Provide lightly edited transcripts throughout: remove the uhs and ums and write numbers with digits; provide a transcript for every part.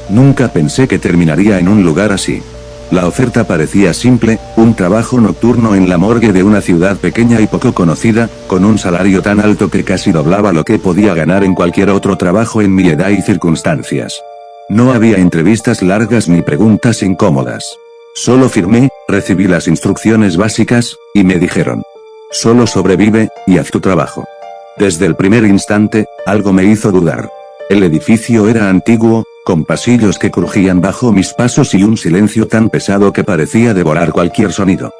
Nunca pensé que terminaría en un lugar así. La oferta parecía simple, un trabajo nocturno en la morgue de una ciudad pequeña y poco conocida, con un salario tan alto que casi doblaba lo que podía ganar en cualquier otro trabajo en mi edad y circunstancias. No había entrevistas largas ni preguntas incómodas. Solo firmé, recibí las instrucciones básicas, y me dijeron: solo sobrevive, y haz tu trabajo. Desde el primer instante, algo me hizo dudar. El edificio era antiguo, con pasillos que crujían bajo mis pasos y un silencio tan pesado que parecía devorar cualquier sonido.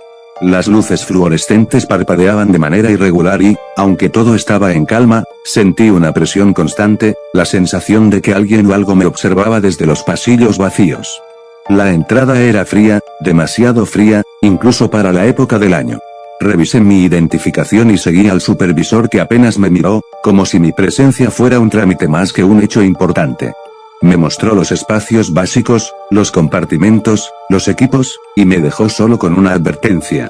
Las luces fluorescentes parpadeaban de manera irregular y, aunque todo estaba en calma, sentí una presión constante, la sensación de que alguien o algo me observaba desde los pasillos vacíos. La entrada era fría, demasiado fría, incluso para la época del año. Revisé mi identificación y seguí al supervisor que apenas me miró, como si mi presencia fuera un trámite más que un hecho importante. Me mostró los espacios básicos, los compartimentos, los equipos, y me dejó solo con una advertencia.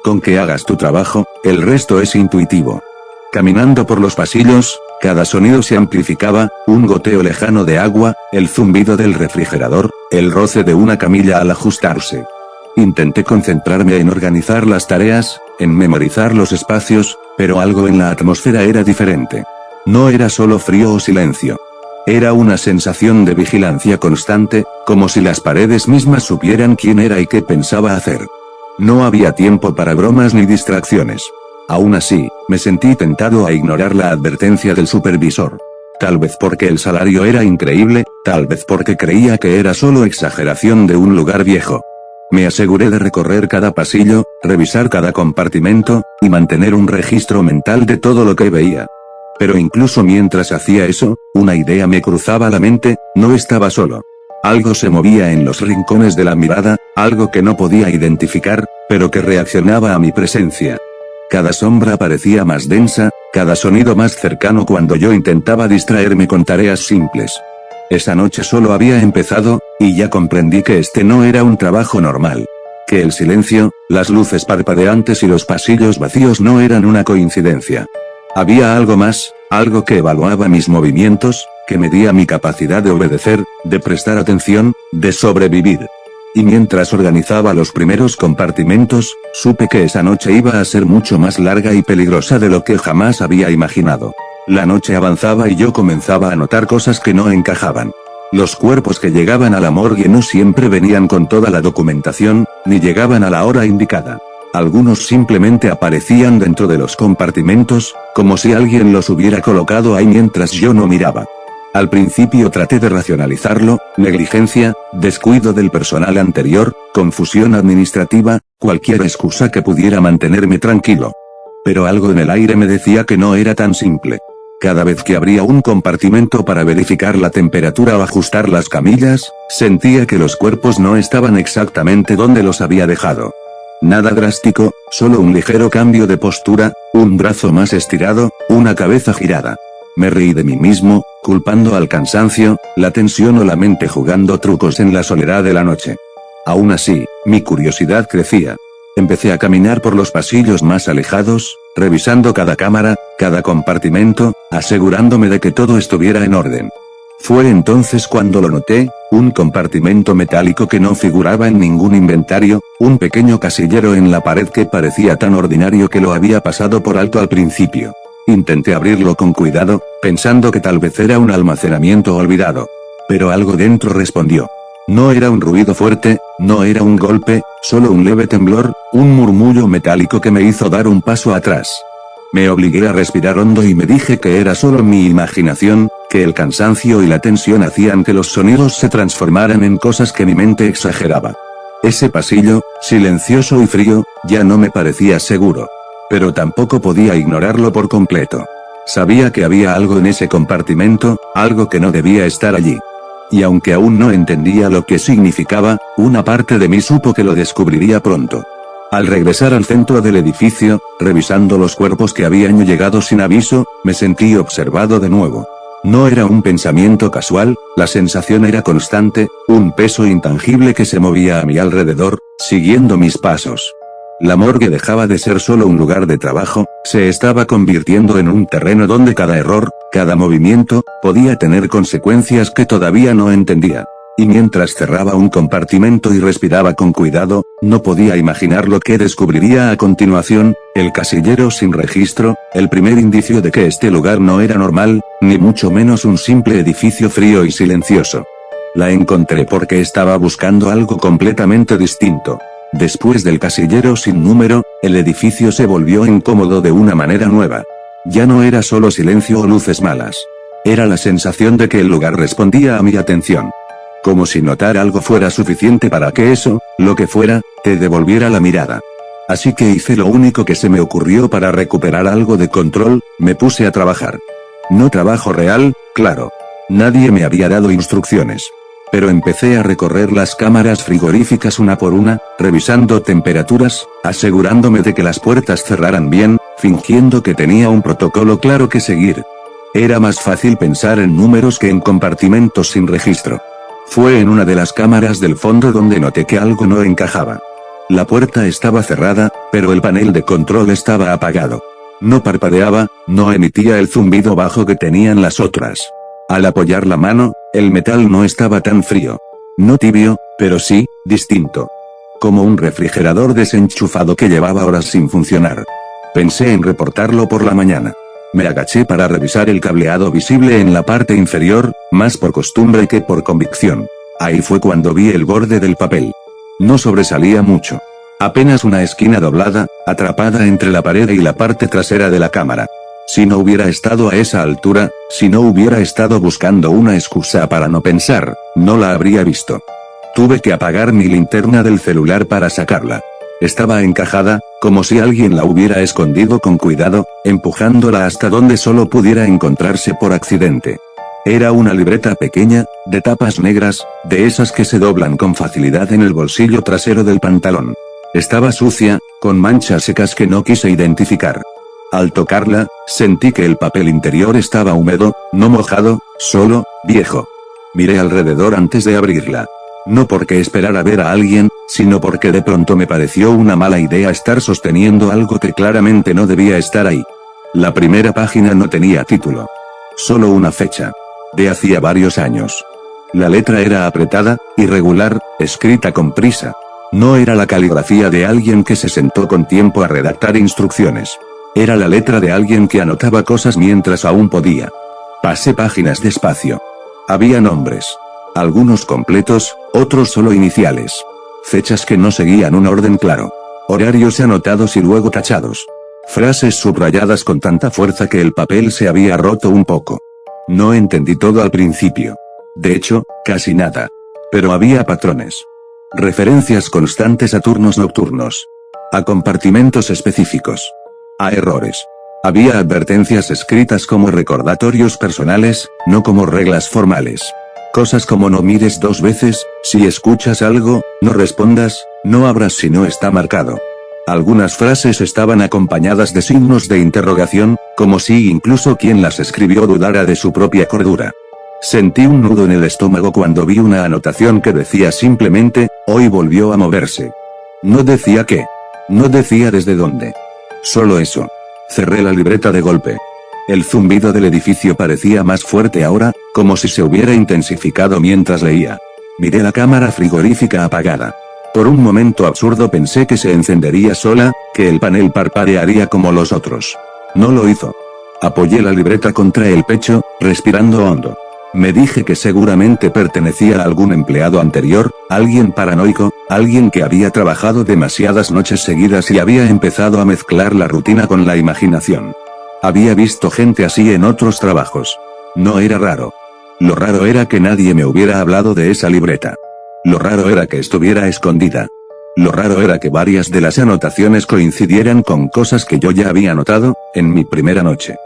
Con que hagas tu trabajo, el resto es intuitivo. Caminando por los pasillos, cada sonido se amplificaba, un goteo lejano de agua, el zumbido del refrigerador, el roce de una camilla al ajustarse. Intenté concentrarme en organizar las tareas, en memorizar los espacios, pero algo en la atmósfera era diferente. No era solo frío o silencio. Era una sensación de vigilancia constante, como si las paredes mismas supieran quién era y qué pensaba hacer. No había tiempo para bromas ni distracciones. Aún así, me sentí tentado a ignorar la advertencia del supervisor. Tal vez porque el salario era increíble, tal vez porque creía que era solo exageración de un lugar viejo. Me aseguré de recorrer cada pasillo, revisar cada compartimento, y mantener un registro mental de todo lo que veía. Pero incluso mientras hacía eso, una idea me cruzaba la mente: no estaba solo. Algo se movía en los rincones de la mirada, algo que no podía identificar, pero que reaccionaba a mi presencia. Cada sombra parecía más densa, cada sonido más cercano cuando yo intentaba distraerme con tareas simples. Esa noche solo había empezado, y ya comprendí que este no era un trabajo normal. Que el silencio, las luces parpadeantes y los pasillos vacíos no eran una coincidencia. Había algo más, algo que evaluaba mis movimientos, que medía mi capacidad de obedecer, de prestar atención, de sobrevivir. Y mientras organizaba los primeros compartimentos, supe que esa noche iba a ser mucho más larga y peligrosa de lo que jamás había imaginado. La noche avanzaba y yo comenzaba a notar cosas que no encajaban. Los cuerpos que llegaban a la morgue no siempre venían con toda la documentación, ni llegaban a la hora indicada. Algunos simplemente aparecían dentro de los compartimentos, como si alguien los hubiera colocado ahí mientras yo no miraba. Al principio traté de racionalizarlo: negligencia, descuido del personal anterior, confusión administrativa, cualquier excusa que pudiera mantenerme tranquilo. Pero algo en el aire me decía que no era tan simple. Cada vez que abría un compartimento para verificar la temperatura o ajustar las camillas, sentía que los cuerpos no estaban exactamente donde los había dejado. Nada drástico, solo un ligero cambio de postura, un brazo más estirado, una cabeza girada. Me reí de mí mismo, culpando al cansancio, la tensión o la mente jugando trucos en la soledad de la noche. Aún así, mi curiosidad crecía. Empecé a caminar por los pasillos más alejados, revisando cada cámara, cada compartimento, asegurándome de que todo estuviera en orden. Fue entonces cuando lo noté: un compartimento metálico que no figuraba en ningún inventario, un pequeño casillero en la pared que parecía tan ordinario que lo había pasado por alto al principio. Intenté abrirlo con cuidado, pensando que tal vez era un almacenamiento olvidado. Pero algo dentro respondió. No era un ruido fuerte, no era un golpe, solo un leve temblor, un murmullo metálico que me hizo dar un paso atrás. Me obligué a respirar hondo y me dije que era solo mi imaginación, que el cansancio y la tensión hacían que los sonidos se transformaran en cosas que mi mente exageraba. Ese pasillo, silencioso y frío, ya no me parecía seguro. Pero tampoco podía ignorarlo por completo. Sabía que había algo en ese compartimento, algo que no debía estar allí. Y aunque aún no entendía lo que significaba, una parte de mí supo que lo descubriría pronto. Al regresar al centro del edificio, revisando los cuerpos que habían llegado sin aviso, me sentí observado de nuevo. No era un pensamiento casual, la sensación era constante, un peso intangible que se movía a mi alrededor, siguiendo mis pasos. La morgue dejaba de ser solo un lugar de trabajo, se estaba convirtiendo en un terreno donde cada error, cada movimiento, podía tener consecuencias que todavía no entendía. y mientras cerraba un compartimento y respiraba con cuidado, no podía imaginar lo que descubriría a continuación: el casillero sin registro, el primer indicio de que este lugar no era normal, ni mucho menos un simple edificio frío y silencioso. La encontré porque estaba buscando algo completamente distinto. Después del casillero sin número, el edificio se volvió incómodo de una manera nueva. Ya no era solo silencio o luces malas. Era la sensación de que el lugar respondía a mi atención. Como si notar algo fuera suficiente para que eso, lo que fuera, te devolviera la mirada. Así que hice lo único que se me ocurrió para recuperar algo de control: me puse a trabajar. No trabajo real, claro. Nadie me había dado instrucciones. Pero empecé a recorrer las cámaras frigoríficas una por una, revisando temperaturas, asegurándome de que las puertas cerraran bien, fingiendo que tenía un protocolo claro que seguir. Era más fácil pensar en números que en compartimentos sin registro. Fue en una de las cámaras del fondo donde noté que algo no encajaba. La puerta estaba cerrada, pero el panel de control estaba apagado. No parpadeaba, no emitía el zumbido bajo que tenían las otras. Al apoyar la mano, el metal no estaba tan frío. No tibio, pero sí, distinto. Como un refrigerador desenchufado que llevaba horas sin funcionar. Pensé en reportarlo por la mañana. Me agaché para revisar el cableado visible en la parte inferior, más por costumbre que por convicción. Ahí fue cuando vi el borde del papel. No sobresalía mucho. Apenas una esquina doblada, atrapada entre la pared y la parte trasera de la cámara. Si no hubiera estado a esa altura, si no hubiera estado buscando una excusa para no pensar, no la habría visto. Tuve que apagar mi linterna del celular para sacarla. Estaba encajada, como si alguien la hubiera escondido con cuidado, empujándola hasta donde solo pudiera encontrarse por accidente. Era una libreta pequeña, de tapas negras, de esas que se doblan con facilidad en el bolsillo trasero del pantalón. Estaba sucia, con manchas secas que no quise identificar. Al tocarla, sentí que el papel interior estaba húmedo, no mojado, solo, viejo. Miré alrededor antes de abrirla. No porque esperara ver a alguien, sino porque de pronto me pareció una mala idea estar sosteniendo algo que claramente no debía estar ahí. La primera página no tenía título. Solo una fecha. De hacía varios años. La letra era apretada, irregular, escrita con prisa. No era la caligrafía de alguien que se sentó con tiempo a redactar instrucciones. Era la letra de alguien que anotaba cosas mientras aún podía. Pasé páginas despacio. Había nombres. Algunos completos, otros solo iniciales. Fechas que no seguían un orden claro. Horarios anotados y luego tachados. Frases subrayadas con tanta fuerza que el papel se había roto un poco. No entendí todo al principio. De hecho, casi nada. Pero había patrones. Referencias constantes a turnos nocturnos. A compartimentos específicos. A errores. Había advertencias escritas como recordatorios personales, no como reglas formales. Cosas como: no mires dos veces, si escuchas algo, no respondas, no abras si no está marcado. Algunas frases estaban acompañadas de signos de interrogación, como si incluso quien las escribió dudara de su propia cordura. Sentí un nudo en el estómago cuando vi una anotación que decía simplemente: hoy volvió a moverse. No decía qué. No decía desde dónde. Solo eso. Cerré la libreta de golpe. El zumbido del edificio parecía más fuerte ahora, como si se hubiera intensificado mientras leía. Miré la cámara frigorífica apagada. Por un momento absurdo pensé que se encendería sola, que el panel parpadearía como los otros. No lo hizo. Apoyé la libreta contra el pecho, respirando hondo. Me dije que seguramente pertenecía a algún empleado anterior, alguien paranoico, alguien que había trabajado demasiadas noches seguidas y había empezado a mezclar la rutina con la imaginación. Había visto gente así en otros trabajos. No era raro. Lo raro era que nadie me hubiera hablado de esa libreta. Lo raro era que estuviera escondida. Lo raro era que varias de las anotaciones coincidieran con cosas que yo ya había notado, en mi primera noche.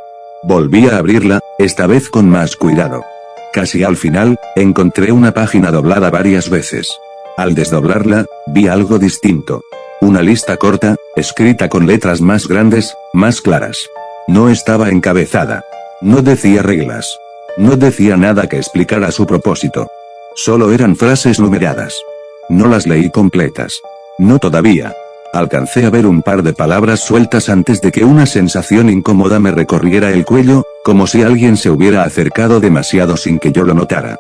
Volví a abrirla, esta vez con más cuidado. Casi al final, encontré una página doblada varias veces. Al desdoblarla, vi algo distinto. Una lista corta, escrita con letras más grandes, más claras. No estaba encabezada. No decía reglas. No decía nada que explicara su propósito. Solo eran frases numeradas. No las leí completas. No todavía. Alcancé a ver un par de palabras sueltas antes de que una sensación incómoda me recorriera el cuello, como si alguien se hubiera acercado demasiado sin que yo lo notara.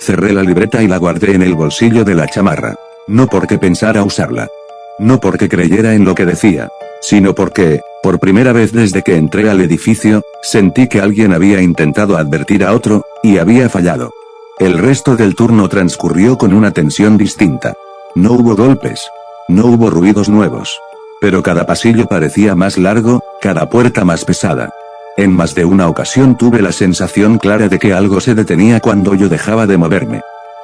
Cerré la libreta y la guardé en el bolsillo de la chamarra. No porque pensara usarla. No porque creyera en lo que decía. Sino porque, por primera vez desde que entré al edificio, sentí que alguien había intentado advertir a otro, y había fallado. El resto del turno transcurrió con una tensión distinta. No hubo golpes. No hubo ruidos nuevos. Pero cada pasillo parecía más largo, cada puerta más pesada. En más de una ocasión tuve la sensación clara de que algo se detenía cuando yo dejaba de moverme.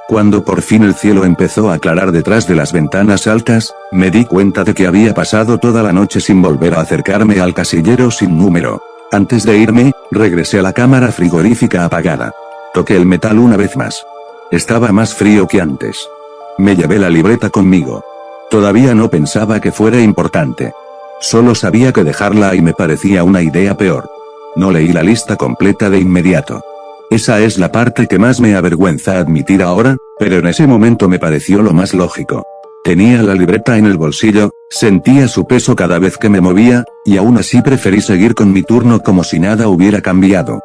Cuando por fin el cielo empezó a aclarar detrás de las ventanas altas, me di cuenta de que había pasado toda la noche sin volver a acercarme al casillero sin número. Antes de irme, regresé a la cámara frigorífica apagada. Toqué el metal una vez más. Estaba más frío que antes. Me llevé la libreta conmigo. Todavía no pensaba que fuera importante. Solo sabía que dejarla ahí me parecía una idea peor. No leí la lista completa de inmediato. Esa es la parte que más me avergüenza admitir ahora, pero en ese momento me pareció lo más lógico. Tenía la libreta en el bolsillo, sentía su peso cada vez que me movía, y aún así preferí seguir con mi turno como si nada hubiera cambiado.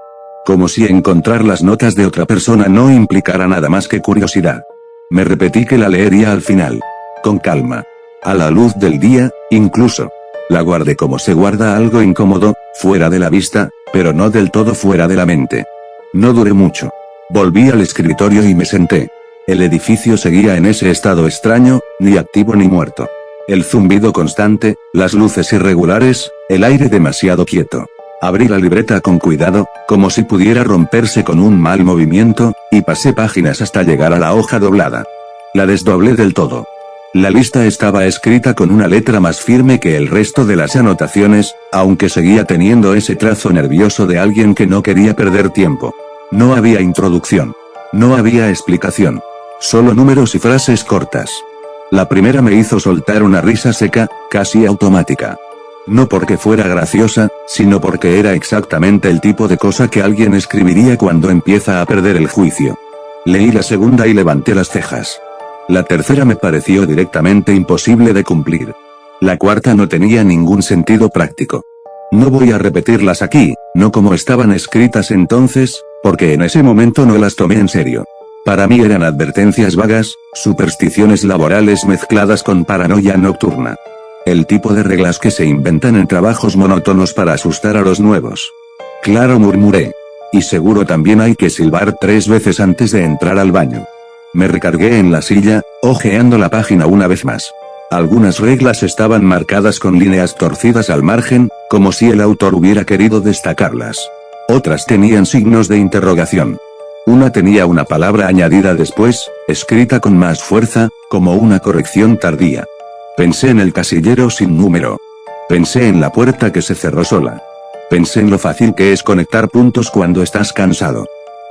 Como si encontrar las notas de otra persona no implicara nada más que curiosidad. Me repetí que la leería al final. Con calma. A la luz del día, incluso. La guardé como se guarda algo incómodo, fuera de la vista, pero no del todo fuera de la mente. No duré mucho. Volví al escritorio y me senté. El edificio seguía en ese estado extraño, ni activo ni muerto. El zumbido constante, las luces irregulares, el aire demasiado quieto. Abrí la libreta con cuidado, como si pudiera romperse con un mal movimiento, y pasé páginas hasta llegar a la hoja doblada. La desdoblé del todo. La lista estaba escrita con una letra más firme que el resto de las anotaciones, aunque seguía teniendo ese trazo nervioso de alguien que no quería perder tiempo. No había introducción. No había explicación. Solo números y frases cortas. La primera me hizo soltar una risa seca, casi automática. No porque fuera graciosa, sino porque era exactamente el tipo de cosa que alguien escribiría cuando empieza a perder el juicio. Leí la segunda y levanté las cejas. La tercera me pareció directamente imposible de cumplir. La cuarta no tenía ningún sentido práctico. No voy a repetirlas aquí, no como estaban escritas entonces, porque en ese momento no las tomé en serio. Para mí eran advertencias vagas, supersticiones laborales mezcladas con paranoia nocturna. El tipo de reglas que se inventan en trabajos monótonos para asustar a los nuevos. Claro, murmuré. Y seguro también hay que silbar 3 veces antes de entrar al baño. Me recargué en la silla, hojeando la página una vez más. Algunas reglas estaban marcadas con líneas torcidas al margen, como si el autor hubiera querido destacarlas. Otras tenían signos de interrogación. Una tenía una palabra añadida después, escrita con más fuerza, como una corrección tardía. Pensé en el casillero sin número. Pensé en la puerta que se cerró sola. Pensé en lo fácil que es conectar puntos cuando estás cansado.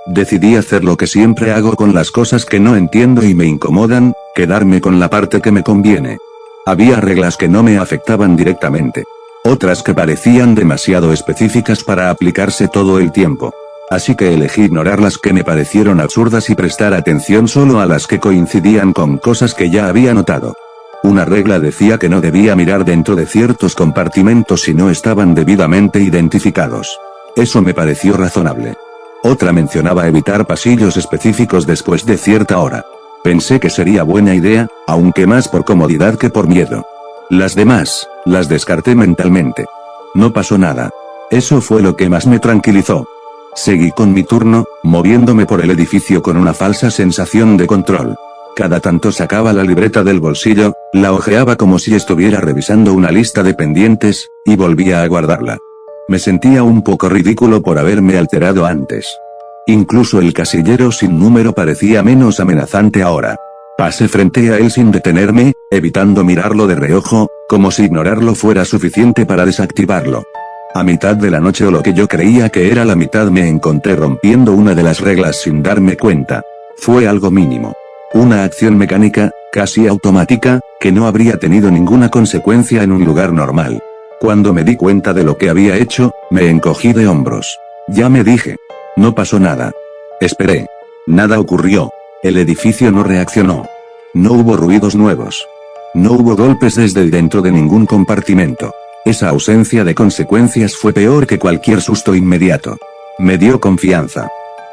Decidí hacer lo que siempre hago con las cosas que no entiendo y me incomodan, quedarme con la parte que me conviene. Había reglas que no me afectaban directamente. Otras que parecían demasiado específicas para aplicarse todo el tiempo. Así que elegí ignorar las que me parecieron absurdas y prestar atención solo a las que coincidían con cosas que ya había notado. Una regla decía que no debía mirar dentro de ciertos compartimentos si no estaban debidamente identificados. Eso me pareció razonable. Otra mencionaba evitar pasillos específicos después de cierta hora. Pensé que sería buena idea, aunque más por comodidad que por miedo. Las demás, las descarté mentalmente. No pasó nada. Eso fue lo que más me tranquilizó. Seguí con mi turno, moviéndome por el edificio con una falsa sensación de control. Cada tanto sacaba la libreta del bolsillo, la hojeaba como si estuviera revisando una lista de pendientes, y volvía a guardarla. Me sentía un poco ridículo por haberme alterado antes. Incluso el casillero sin número parecía menos amenazante ahora. Pasé frente a él sin detenerme, evitando mirarlo de reojo, como si ignorarlo fuera suficiente para desactivarlo. A mitad de la noche o lo que yo creía que era la mitad me encontré rompiendo una de las reglas sin darme cuenta. Fue algo mínimo. Una acción mecánica, casi automática, que no habría tenido ninguna consecuencia en un lugar normal. Cuando me di cuenta de lo que había hecho, me encogí de hombros. Ya me dije. No pasó nada. Esperé. Nada ocurrió. El edificio no reaccionó. No hubo ruidos nuevos. No hubo golpes desde dentro de ningún compartimento. Esa ausencia de consecuencias fue peor que cualquier susto inmediato. Me dio confianza.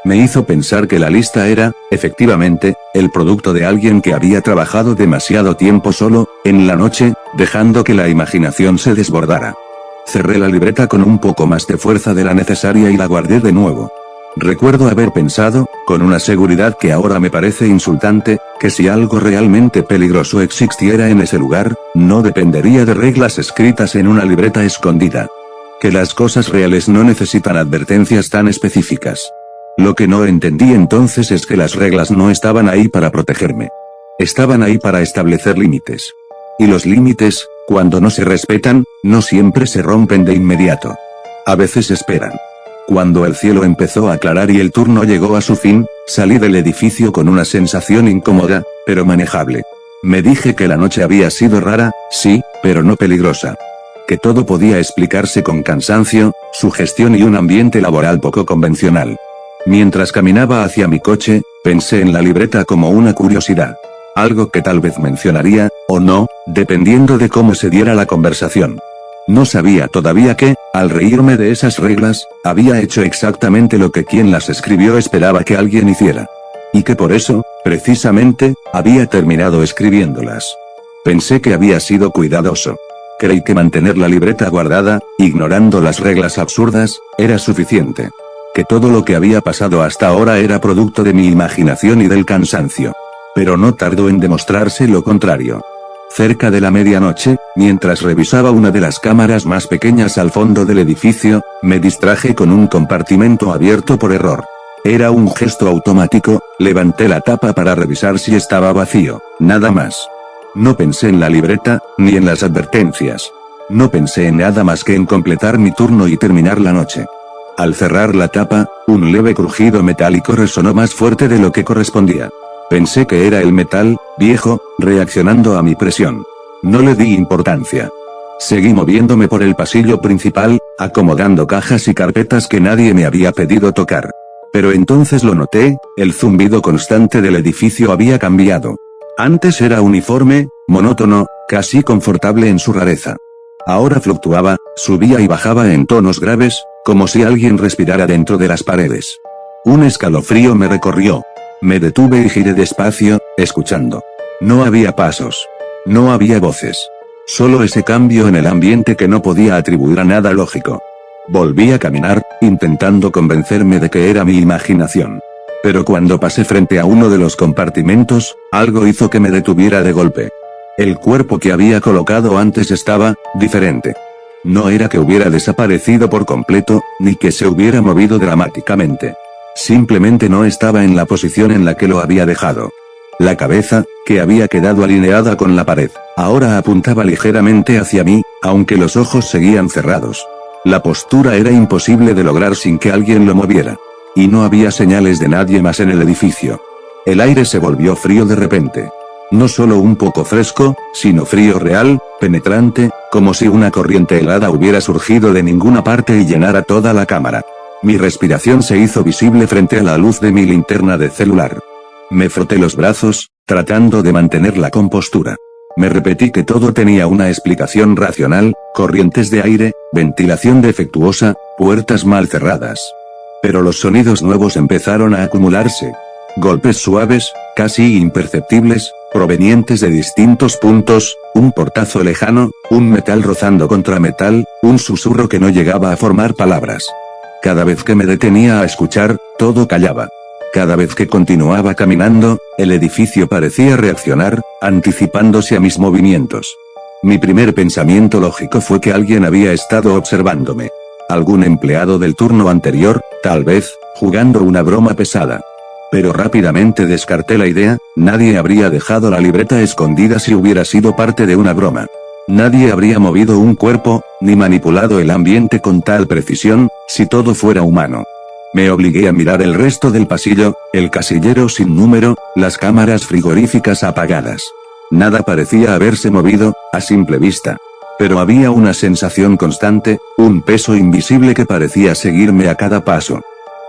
Me hizo pensar que la lista era, efectivamente, el producto de alguien que había trabajado demasiado tiempo solo, en la noche, dejando que la imaginación se desbordara. Cerré la libreta con un poco más de fuerza de la necesaria y la guardé de nuevo. Recuerdo haber pensado, con una seguridad que ahora me parece insultante, que si algo realmente peligroso existiera en ese lugar, no dependería de reglas escritas en una libreta escondida. Que las cosas reales no necesitan advertencias tan específicas. Lo que no entendí entonces es que las reglas no estaban ahí para protegerme. Estaban ahí para establecer límites. Y los límites, cuando no se respetan, no siempre se rompen de inmediato. A veces esperan. Cuando el cielo empezó a aclarar y el turno llegó a su fin, salí del edificio con una sensación incómoda, pero manejable. Me dije que la noche había sido rara, sí, pero no peligrosa. Que todo podía explicarse con cansancio, sugestión y un ambiente laboral poco convencional. Mientras caminaba hacia mi coche, pensé en la libreta como una curiosidad. Algo que tal vez mencionaría, o no, dependiendo de cómo se diera la conversación. No sabía todavía que, al reírme de esas reglas, había hecho exactamente lo que quien las escribió esperaba que alguien hiciera. Y que por eso, precisamente, había terminado escribiéndolas. Pensé que había sido cuidadoso. Creí que mantener la libreta guardada, ignorando las reglas absurdas, era suficiente. Que todo lo que había pasado hasta ahora era producto de mi imaginación y del cansancio. Pero no tardó en demostrarse lo contrario. Cerca de la medianoche, mientras revisaba una de las cámaras más pequeñas al fondo del edificio, me distraje con un compartimento abierto por error. Era un gesto automático, levanté la tapa para revisar si estaba vacío, nada más. No pensé en la libreta, ni en las advertencias. No pensé en nada más que en completar mi turno y terminar la noche. Al cerrar la tapa, un leve crujido metálico resonó más fuerte de lo que correspondía. Pensé que era el metal, viejo, reaccionando a mi presión. No le di importancia. Seguí moviéndome por el pasillo principal, acomodando cajas y carpetas que nadie me había pedido tocar. Pero entonces lo noté, el zumbido constante del edificio había cambiado. Antes era uniforme, monótono, casi confortable en su rareza. Ahora fluctuaba, subía y bajaba en tonos graves, como si alguien respirara dentro de las paredes. Un escalofrío me recorrió. Me detuve y giré despacio, escuchando. No había pasos. No había voces. Solo ese cambio en el ambiente que no podía atribuir a nada lógico. Volví a caminar, intentando convencerme de que era mi imaginación. Pero cuando pasé frente a uno de los compartimentos, algo hizo que me detuviera de golpe. El cuerpo que había colocado antes estaba, diferente. No era que hubiera desaparecido por completo, ni que se hubiera movido dramáticamente. Simplemente no estaba en la posición en la que lo había dejado. La cabeza, que había quedado alineada con la pared, ahora apuntaba ligeramente hacia mí, aunque los ojos seguían cerrados. La postura era imposible de lograr sin que alguien lo moviera. Y no había señales de nadie más en el edificio. El aire se volvió frío de repente. No solo un poco fresco, sino frío real, penetrante, como si una corriente helada hubiera surgido de ninguna parte y llenara toda la cámara. Mi respiración se hizo visible frente a la luz de mi linterna de celular. Me froté los brazos, tratando de mantener la compostura. Me repetí que todo tenía una explicación racional, corrientes de aire, ventilación defectuosa, puertas mal cerradas. Pero los sonidos nuevos empezaron a acumularse. Golpes suaves, casi imperceptibles, provenientes de distintos puntos, un portazo lejano, un metal rozando contra metal, un susurro que no llegaba a formar palabras. Cada vez que me detenía a escuchar, todo callaba. Cada vez que continuaba caminando, el edificio parecía reaccionar, anticipándose a mis movimientos. Mi primer pensamiento lógico fue que alguien había estado observándome. Algún empleado del turno anterior, tal vez, jugando una broma pesada. Pero rápidamente descarté la idea, nadie habría dejado la libreta escondida si hubiera sido parte de una broma. Nadie habría movido un cuerpo, ni manipulado el ambiente con tal precisión, si todo fuera humano. Me obligué a mirar el resto del pasillo, el casillero sin número, las cámaras frigoríficas apagadas. Nada parecía haberse movido, a simple vista. Pero había una sensación constante, un peso invisible que parecía seguirme a cada paso.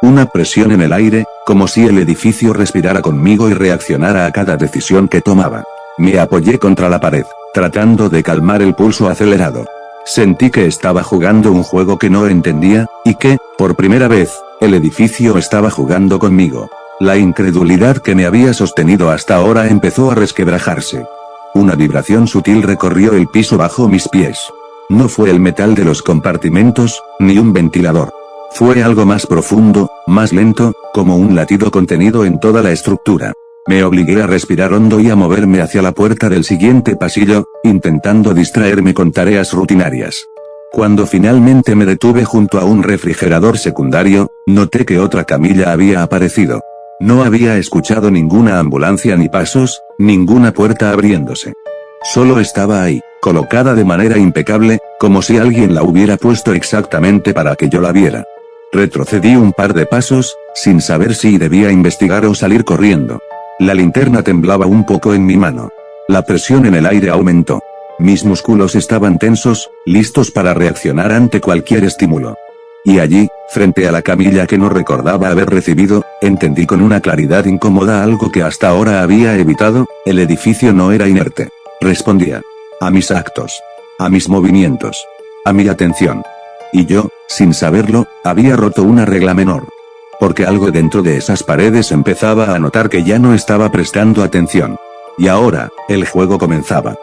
Una presión en el aire, como si el edificio respirara conmigo y reaccionara a cada decisión que tomaba. Me apoyé contra la pared, tratando de calmar el pulso acelerado. Sentí que estaba jugando un juego que no entendía, y que, por primera vez, El edificio estaba jugando conmigo. La incredulidad que me había sostenido hasta ahora empezó a resquebrajarse. Una vibración sutil recorrió el piso bajo mis pies. No fue el metal de los compartimentos, ni un ventilador. Fue algo más profundo, más lento, como un latido contenido en toda la estructura. Me obligué a respirar hondo y a moverme hacia la puerta del siguiente pasillo, intentando distraerme con tareas rutinarias. Cuando finalmente me detuve junto a un refrigerador secundario, noté que otra camilla había aparecido. No había escuchado ninguna ambulancia ni pasos, ninguna puerta abriéndose. Solo estaba ahí, colocada de manera impecable, como si alguien la hubiera puesto exactamente para que yo la viera. Retrocedí un par de pasos, sin saber si debía investigar o salir corriendo. La linterna temblaba un poco en mi mano. La presión en el aire aumentó. Mis músculos estaban tensos, listos para reaccionar ante cualquier estímulo. Y allí, frente a la camilla que no recordaba haber recibido, entendí con una claridad incómoda algo que hasta ahora había evitado: el edificio no era inerte. Respondía. A mis actos. A mis movimientos. A mi atención. Y yo, sin saberlo, había roto una regla menor. Porque algo dentro de esas paredes empezaba a notar que ya no estaba prestando atención. Y ahora, el juego comenzaba.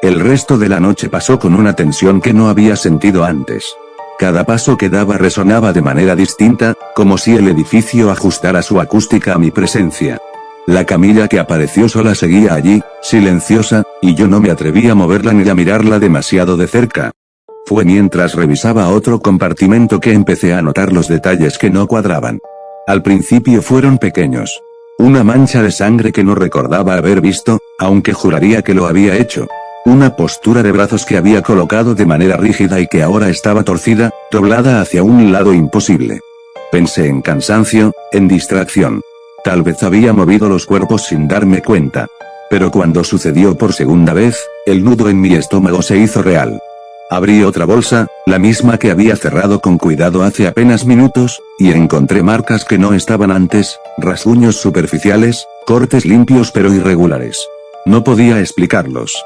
El resto de la noche pasó con una tensión que no había sentido antes. Cada paso que daba resonaba de manera distinta, como si el edificio ajustara su acústica a mi presencia. La camilla que apareció sola seguía allí, silenciosa, y yo no me atreví a moverla ni a mirarla demasiado de cerca. Fue mientras revisaba otro compartimento que empecé a notar los detalles que no cuadraban. Al principio fueron pequeños. Una mancha de sangre que no recordaba haber visto, aunque juraría que lo había hecho. Una postura de brazos que había colocado de manera rígida y que ahora estaba torcida, doblada hacia un lado imposible. Pensé en cansancio, en distracción. Tal vez había movido los cuerpos sin darme cuenta. Pero cuando sucedió por segunda vez, el nudo en mi estómago se hizo real. Abrí otra bolsa, la misma que había cerrado con cuidado hace apenas minutos, y encontré marcas que no estaban antes, rasguños superficiales, cortes limpios pero irregulares. No podía explicarlos.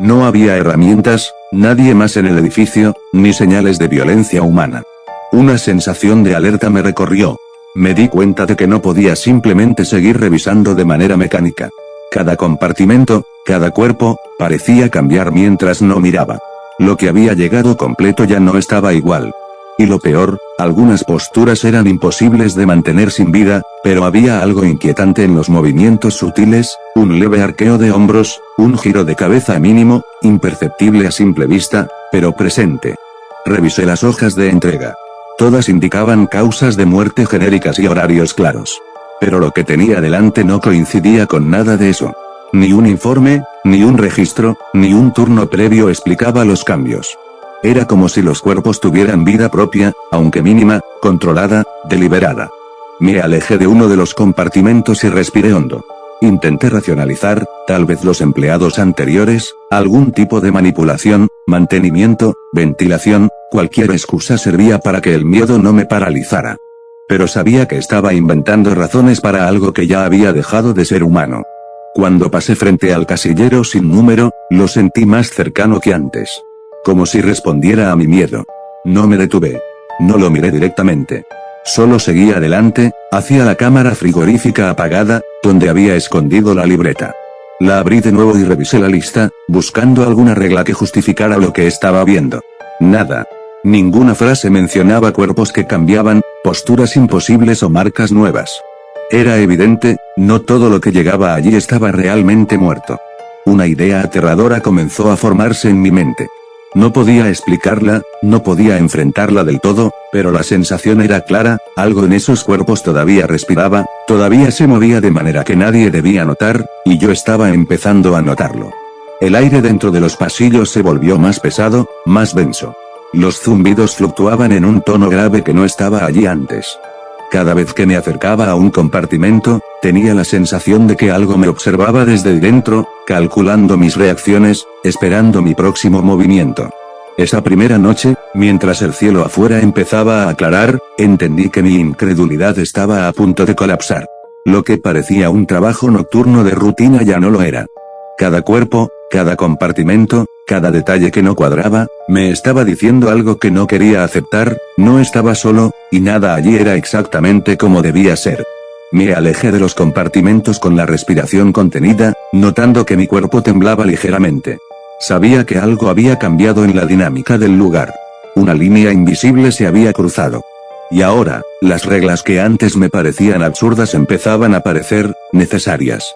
No había herramientas, nadie más en el edificio, ni señales de violencia humana. Una sensación de alerta me recorrió. Me di cuenta de que no podía simplemente seguir revisando de manera mecánica. Cada compartimento, cada cuerpo, parecía cambiar mientras no miraba. Lo que había llegado completo ya no estaba igual. Y lo peor, algunas posturas eran imposibles de mantener sin vida, pero había algo inquietante en los movimientos sutiles, un leve arqueo de hombros, un giro de cabeza mínimo, imperceptible a simple vista, pero presente. Revisé las hojas de entrega. Todas indicaban causas de muerte genéricas y horarios claros. Pero lo que tenía delante no coincidía con nada de eso. Ni un informe, ni un registro, ni un turno previo explicaba los cambios. Era como si los cuerpos tuvieran vida propia, aunque mínima, controlada, deliberada. Me alejé de uno de los compartimentos y respiré hondo. Intenté racionalizar, tal vez los empleados anteriores, algún tipo de manipulación, mantenimiento, ventilación, cualquier excusa servía para que el miedo no me paralizara. Pero sabía que estaba inventando razones para algo que ya había dejado de ser humano. Cuando pasé frente al casillero sin número, lo sentí más cercano que antes. Como si respondiera a mi miedo. No me detuve. No lo miré directamente. Solo seguí adelante, hacia la cámara frigorífica apagada, donde había escondido la libreta. La abrí de nuevo y revisé la lista, buscando alguna regla que justificara lo que estaba viendo. Nada. Ninguna frase mencionaba cuerpos que cambiaban, posturas imposibles o marcas nuevas. Era evidente, no todo lo que llegaba allí estaba realmente muerto. Una idea aterradora comenzó a formarse en mi mente. No podía explicarla, no podía enfrentarla del todo, pero la sensación era clara: algo en esos cuerpos todavía respiraba, todavía se movía de manera que nadie debía notar, y yo estaba empezando a notarlo. El aire dentro de los pasillos se volvió más pesado, más denso. Los zumbidos fluctuaban en un tono grave que no estaba allí antes. Cada vez que me acercaba a un compartimento, tenía la sensación de que algo me observaba desde dentro, calculando mis reacciones, esperando mi próximo movimiento. Esa primera noche, mientras el cielo afuera empezaba a aclarar, entendí que mi incredulidad estaba a punto de colapsar. Lo que parecía un trabajo nocturno de rutina ya no lo era. Cada cuerpo, cada compartimento, Cada detalle que no cuadraba, me estaba diciendo algo que no quería aceptar, no estaba solo, y nada allí era exactamente como debía ser. Me alejé de los compartimentos con la respiración contenida, notando que mi cuerpo temblaba ligeramente. Sabía que algo había cambiado en la dinámica del lugar. Una línea invisible se había cruzado. Y ahora, las reglas que antes me parecían absurdas empezaban a parecer necesarias.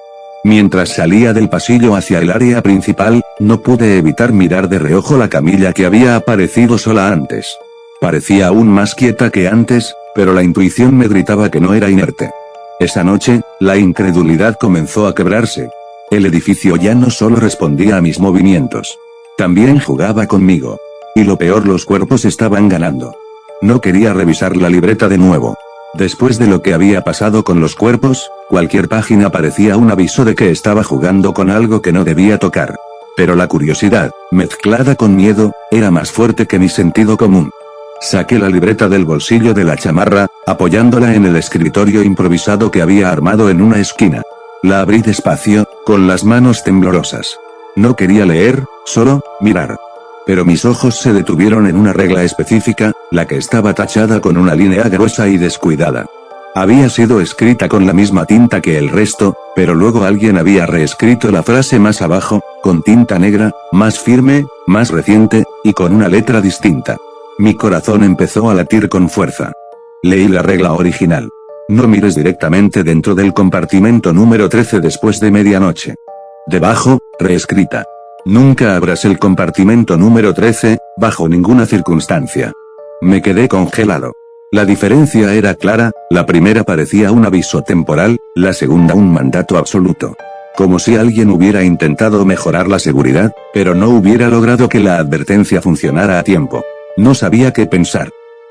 Mientras salía del pasillo hacia el área principal, no pude evitar mirar de reojo la camilla que había aparecido sola antes. Parecía aún más quieta que antes, pero la intuición me gritaba que no era inerte. Esa noche, la incredulidad comenzó a quebrarse. El edificio ya no solo respondía a mis movimientos. También jugaba conmigo. Y lo peor, los cuerpos estaban ganando. No quería revisar la libreta de nuevo. Después de lo que había pasado con los cuerpos, cualquier página parecía un aviso de que estaba jugando con algo que no debía tocar. Pero la curiosidad, mezclada con miedo, era más fuerte que mi sentido común. Saqué la libreta del bolsillo de la chamarra, apoyándola en el escritorio improvisado que había armado en una esquina. La abrí despacio, con las manos temblorosas. No quería leer, solo mirar. Pero mis ojos se detuvieron en una regla específica, la que estaba tachada con una línea gruesa y descuidada. Había sido escrita con la misma tinta que el resto, pero luego alguien había reescrito la frase más abajo, con tinta negra, más firme, más reciente, y con una letra distinta. Mi corazón empezó a latir con fuerza. Leí la regla original. No mires directamente dentro del compartimento número 13 después de medianoche. Debajo, reescrita. Nunca abras el compartimento número 13, bajo ninguna circunstancia. Me quedé congelado. La diferencia era clara, la primera parecía un aviso temporal, la segunda un mandato absoluto. Como si alguien hubiera intentado mejorar la seguridad, pero no hubiera logrado que la advertencia funcionara a tiempo. No sabía qué pensar.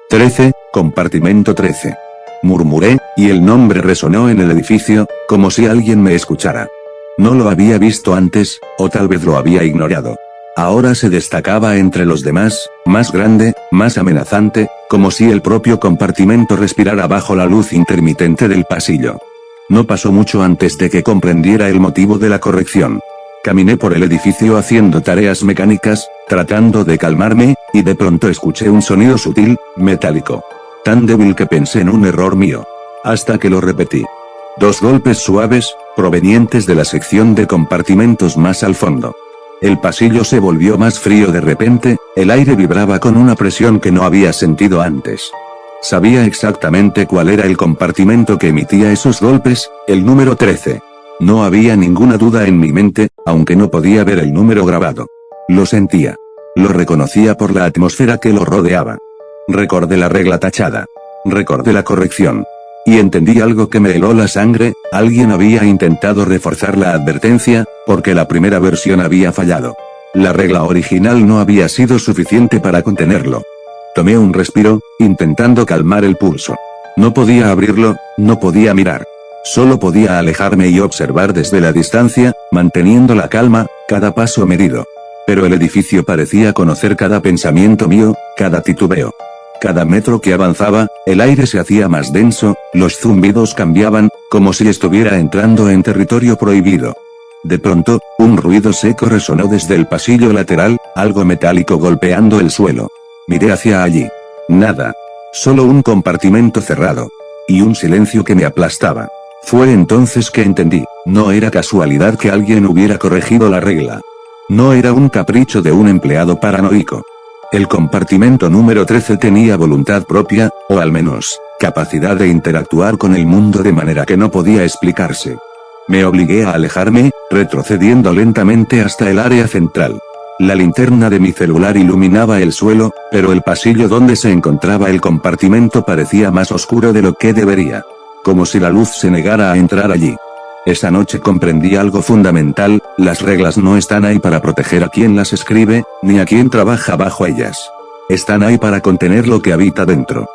13, compartimento 13. Murmuré, y el nombre resonó en el edificio, como si alguien me escuchara. No lo había visto antes, o tal vez lo había ignorado. Ahora se destacaba entre los demás, más grande, más amenazante, como si el propio compartimento respirara bajo la luz intermitente del pasillo. No pasó mucho antes de que comprendiera el motivo de la corrección. Caminé por el edificio haciendo tareas mecánicas, tratando de calmarme, y de pronto escuché un sonido sutil, metálico. Tan débil que pensé en un error mío. Hasta que lo repetí. 2 golpes suaves, provenientes de la sección de compartimentos más al fondo. El pasillo se volvió más frío de repente, el aire vibraba con una presión que no había sentido antes. Sabía exactamente cuál era el compartimento que emitía esos golpes, el número 13. No había ninguna duda en mi mente, aunque no podía ver el número grabado. Lo sentía. Lo reconocía por la atmósfera que lo rodeaba. Recordé la regla tachada. Recordé la corrección. Y entendí algo que me heló la sangre, alguien había intentado reforzar la advertencia, porque la primera versión había fallado. La regla original no había sido suficiente para contenerlo. Tomé un respiro, intentando calmar el pulso. No podía abrirlo, no podía mirar. Solo podía alejarme y observar desde la distancia, manteniendo la calma, cada paso medido. Pero el edificio parecía conocer cada pensamiento mío, cada titubeo. Cada metro que avanzaba, el aire se hacía más denso, los zumbidos cambiaban, como si estuviera entrando en territorio prohibido. De pronto, un ruido seco resonó desde el pasillo lateral, algo metálico golpeando el suelo. Miré hacia allí. Nada. Solo un compartimento cerrado. Y un silencio que me aplastaba. Fue entonces que entendí, no era casualidad que alguien hubiera corregido la regla. No era un capricho de un empleado paranoico. El compartimento número 13 tenía voluntad propia, o al menos, capacidad de interactuar con el mundo de manera que no podía explicarse. Me obligué a alejarme, retrocediendo lentamente hasta el área central. La linterna de mi celular iluminaba el suelo, pero el pasillo donde se encontraba el compartimento parecía más oscuro de lo que debería. Como si la luz se negara a entrar allí. Esa noche comprendí algo fundamental, las reglas no están ahí para proteger a quien las escribe, ni a quien trabaja bajo ellas. Están ahí para contener lo que habita dentro.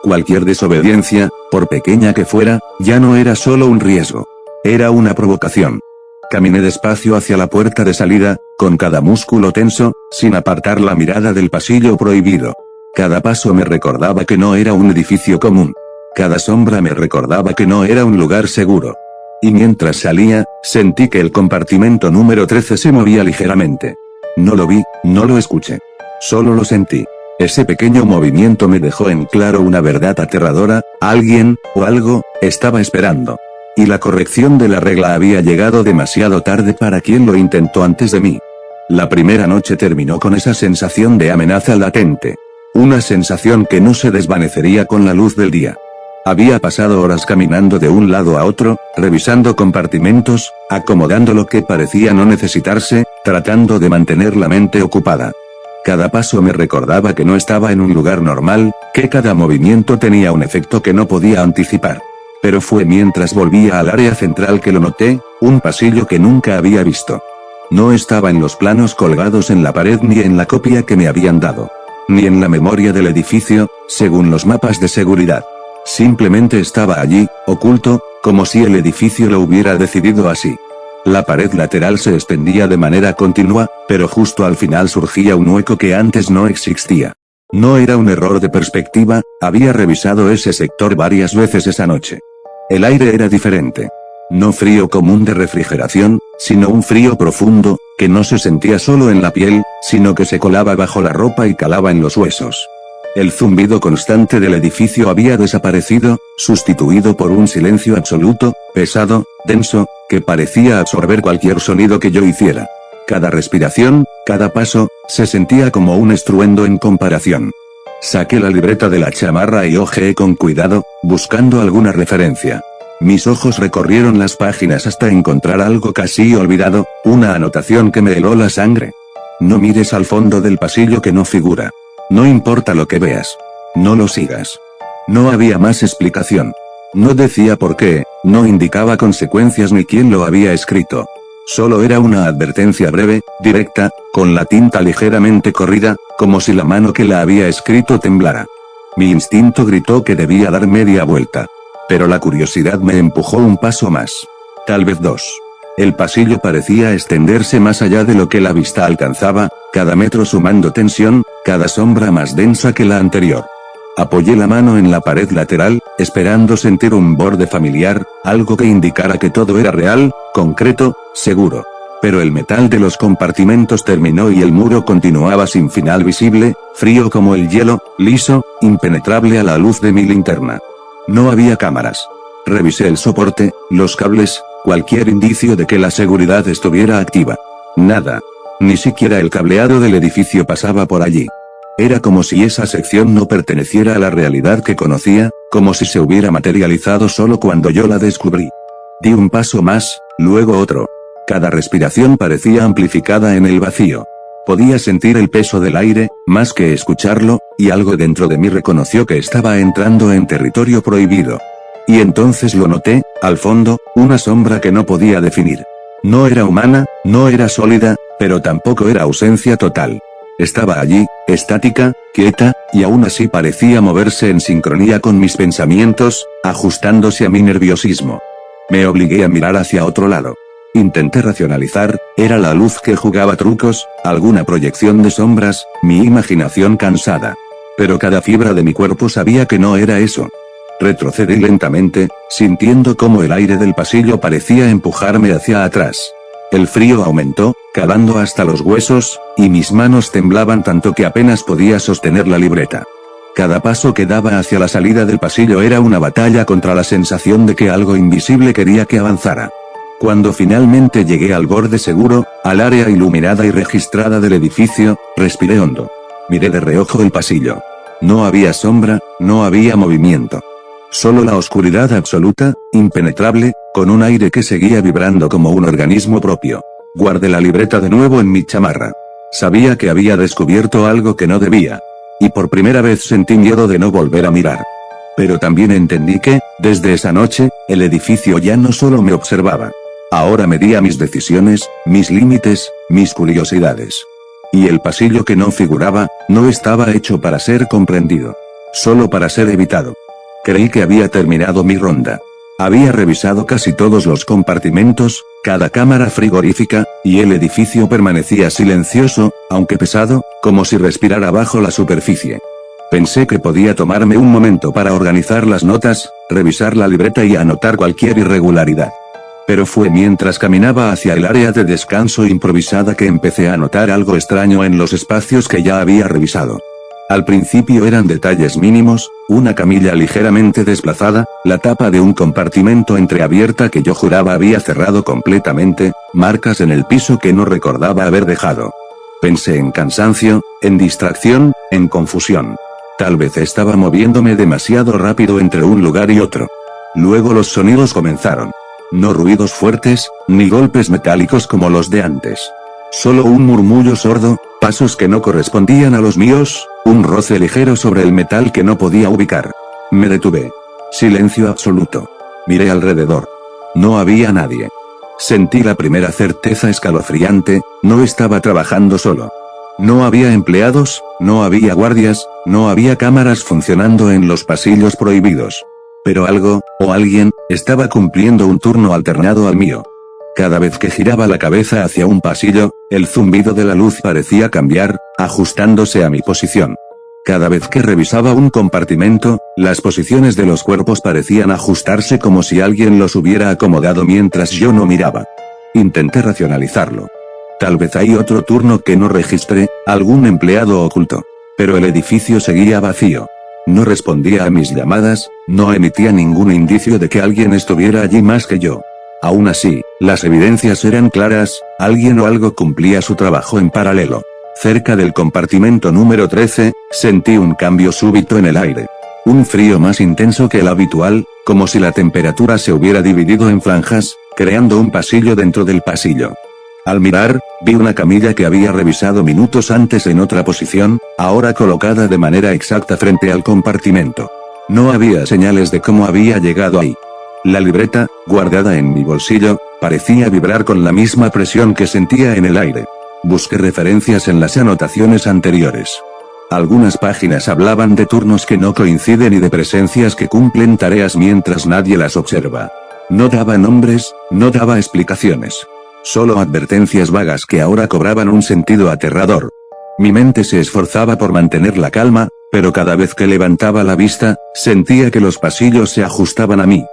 Cualquier desobediencia, por pequeña que fuera, ya no era solo un riesgo. Era una provocación. Caminé despacio hacia la puerta de salida, con cada músculo tenso, sin apartar la mirada del pasillo prohibido. Cada paso me recordaba que no era un edificio común. Cada sombra me recordaba que no era un lugar seguro. Y mientras salía, sentí que el compartimento número 13 se movía ligeramente. No lo vi, no lo escuché. Solo lo sentí. Ese pequeño movimiento me dejó en claro una verdad aterradora: alguien, o algo, estaba esperando. Y la corrección de la regla había llegado demasiado tarde para quien lo intentó antes de mí. La primera noche terminó con esa sensación de amenaza latente. Una sensación que no se desvanecería con la luz del día. Había pasado horas caminando de un lado a otro, revisando compartimentos, acomodando lo que parecía no necesitarse, tratando de mantener la mente ocupada. Cada paso me recordaba que no estaba en un lugar normal, que cada movimiento tenía un efecto que no podía anticipar. Pero fue mientras volvía al área central que lo noté, un pasillo que nunca había visto. No estaba en los planos colgados en la pared ni en la copia que me habían dado. Ni en la memoria del edificio, según los mapas de seguridad. Simplemente estaba allí, oculto, como si el edificio lo hubiera decidido así. La pared lateral se extendía de manera continua, pero justo al final surgía un hueco que antes no existía. No era un error de perspectiva, había revisado ese sector varias veces esa noche. El aire era diferente. No frío común de refrigeración, sino un frío profundo, que no se sentía solo en la piel, sino que se colaba bajo la ropa y calaba en los huesos. El zumbido constante del edificio había desaparecido, sustituido por un silencio absoluto, pesado, denso, que parecía absorber cualquier sonido que yo hiciera. Cada respiración, cada paso, se sentía como un estruendo en comparación. Saqué la libreta de la chamarra y hojeé con cuidado, buscando alguna referencia. Mis ojos recorrieron las páginas hasta encontrar algo casi olvidado, una anotación que me heló la sangre. No mires al fondo del pasillo que no figura. No importa lo que veas. No lo sigas. No había más explicación. No decía por qué, no indicaba consecuencias ni quién lo había escrito. Solo era una advertencia breve, directa, con la tinta ligeramente corrida, como si la mano que la había escrito temblara. Mi instinto gritó que debía dar media vuelta. Pero la curiosidad me empujó un paso más. Tal vez dos. El pasillo parecía extenderse más allá de lo que la vista alcanzaba, cada metro sumando tensión, cada sombra más densa que la anterior. Apoyé la mano en la pared lateral, esperando sentir un borde familiar, algo que indicara que todo era real, concreto, seguro. Pero el metal de los compartimentos terminó y el muro continuaba sin final visible, frío como el hielo, liso, impenetrable a la luz de mi linterna. No había cámaras. Revisé el soporte, los cables, cualquier indicio de que la seguridad estuviera activa. Nada. Ni siquiera el cableado del edificio pasaba por allí. Era como si esa sección no perteneciera a la realidad que conocía, como si se hubiera materializado solo cuando yo la descubrí. Di un paso más, luego otro. Cada respiración parecía amplificada en el vacío. Podía sentir el peso del aire, más que escucharlo, y algo dentro de mí reconoció que estaba entrando en territorio prohibido. Y entonces lo noté, al fondo, una sombra que no podía definir. No era humana, no era sólida, pero tampoco era ausencia total. Estaba allí, estática, quieta, y aún así parecía moverse en sincronía con mis pensamientos, ajustándose a mi nerviosismo. Me obligué a mirar hacia otro lado. Intenté racionalizar, era la luz que jugaba trucos, alguna proyección de sombras, mi imaginación cansada. Pero cada fibra de mi cuerpo sabía que no era eso. Retrocedí lentamente, sintiendo cómo el aire del pasillo parecía empujarme hacia atrás. El frío aumentó, calando hasta los huesos, y mis manos temblaban tanto que apenas podía sostener la libreta. Cada paso que daba hacia la salida del pasillo era una batalla contra la sensación de que algo invisible quería que avanzara. Cuando finalmente llegué al borde seguro, al área iluminada y registrada del edificio, respiré hondo. Miré de reojo el pasillo. No había sombra, no había movimiento. Solo la oscuridad absoluta, impenetrable, con un aire que seguía vibrando como un organismo propio. Guardé la libreta de nuevo en mi chamarra. Sabía que había descubierto algo que no debía. Y por primera vez sentí miedo de no volver a mirar. Pero también entendí que, desde esa noche, el edificio ya no solo me observaba. Ahora medía mis decisiones, mis límites, mis curiosidades. Y el pasillo que no figuraba, no estaba hecho para ser comprendido. Solo para ser evitado. Creí que había terminado mi ronda. Había revisado casi todos los compartimentos, cada cámara frigorífica, y el edificio permanecía silencioso, aunque pesado, como si respirara bajo la superficie. Pensé que podía tomarme un momento para organizar las notas, revisar la libreta y anotar cualquier irregularidad. Pero fue mientras caminaba hacia el área de descanso improvisada que empecé a notar algo extraño en los espacios que ya había revisado. Al principio eran detalles mínimos, una camilla ligeramente desplazada, la tapa de un compartimento entreabierta que yo juraba había cerrado completamente, marcas en el piso que no recordaba haber dejado. Pensé en cansancio, en distracción, en confusión. Tal vez estaba moviéndome demasiado rápido entre un lugar y otro. Luego los sonidos comenzaron. No ruidos fuertes, ni golpes metálicos como los de antes. Solo un murmullo sordo, pasos que no correspondían a los míos, un roce ligero sobre el metal que no podía ubicar. Me detuve. Silencio absoluto. Miré alrededor. No había nadie. Sentí la primera certeza escalofriante, no estaba trabajando solo. No había empleados, no había guardias, no había cámaras funcionando en los pasillos prohibidos. Pero algo, o alguien, estaba cumpliendo un turno alternado al mío. Cada vez que giraba la cabeza hacia un pasillo, el zumbido de la luz parecía cambiar, ajustándose a mi posición. Cada vez que revisaba un compartimento, las posiciones de los cuerpos parecían ajustarse como si alguien los hubiera acomodado mientras yo no miraba. Intenté racionalizarlo. Tal vez hay otro turno que no registré, algún empleado oculto. Pero el edificio seguía vacío. No respondía a mis llamadas, no emitía ningún indicio de que alguien estuviera allí más que yo. Aún así, las evidencias eran claras, alguien o algo cumplía su trabajo en paralelo. Cerca del compartimento número 13, sentí un cambio súbito en el aire. Un frío más intenso que el habitual, como si la temperatura se hubiera dividido en franjas, creando un pasillo dentro del pasillo. Al mirar, vi una camilla que había revisado minutos antes en otra posición, ahora colocada de manera exacta frente al compartimento. No había señales de cómo había llegado ahí. La libreta, guardada en mi bolsillo, parecía vibrar con la misma presión que sentía en el aire. Busqué referencias en las anotaciones anteriores. Algunas páginas hablaban de turnos que no coinciden y de presencias que cumplen tareas mientras nadie las observa. No daba nombres, no daba explicaciones. Solo advertencias vagas que ahora cobraban un sentido aterrador. Mi mente se esforzaba por mantener la calma, pero cada vez que levantaba la vista, sentía que los pasillos se ajustaban a mí.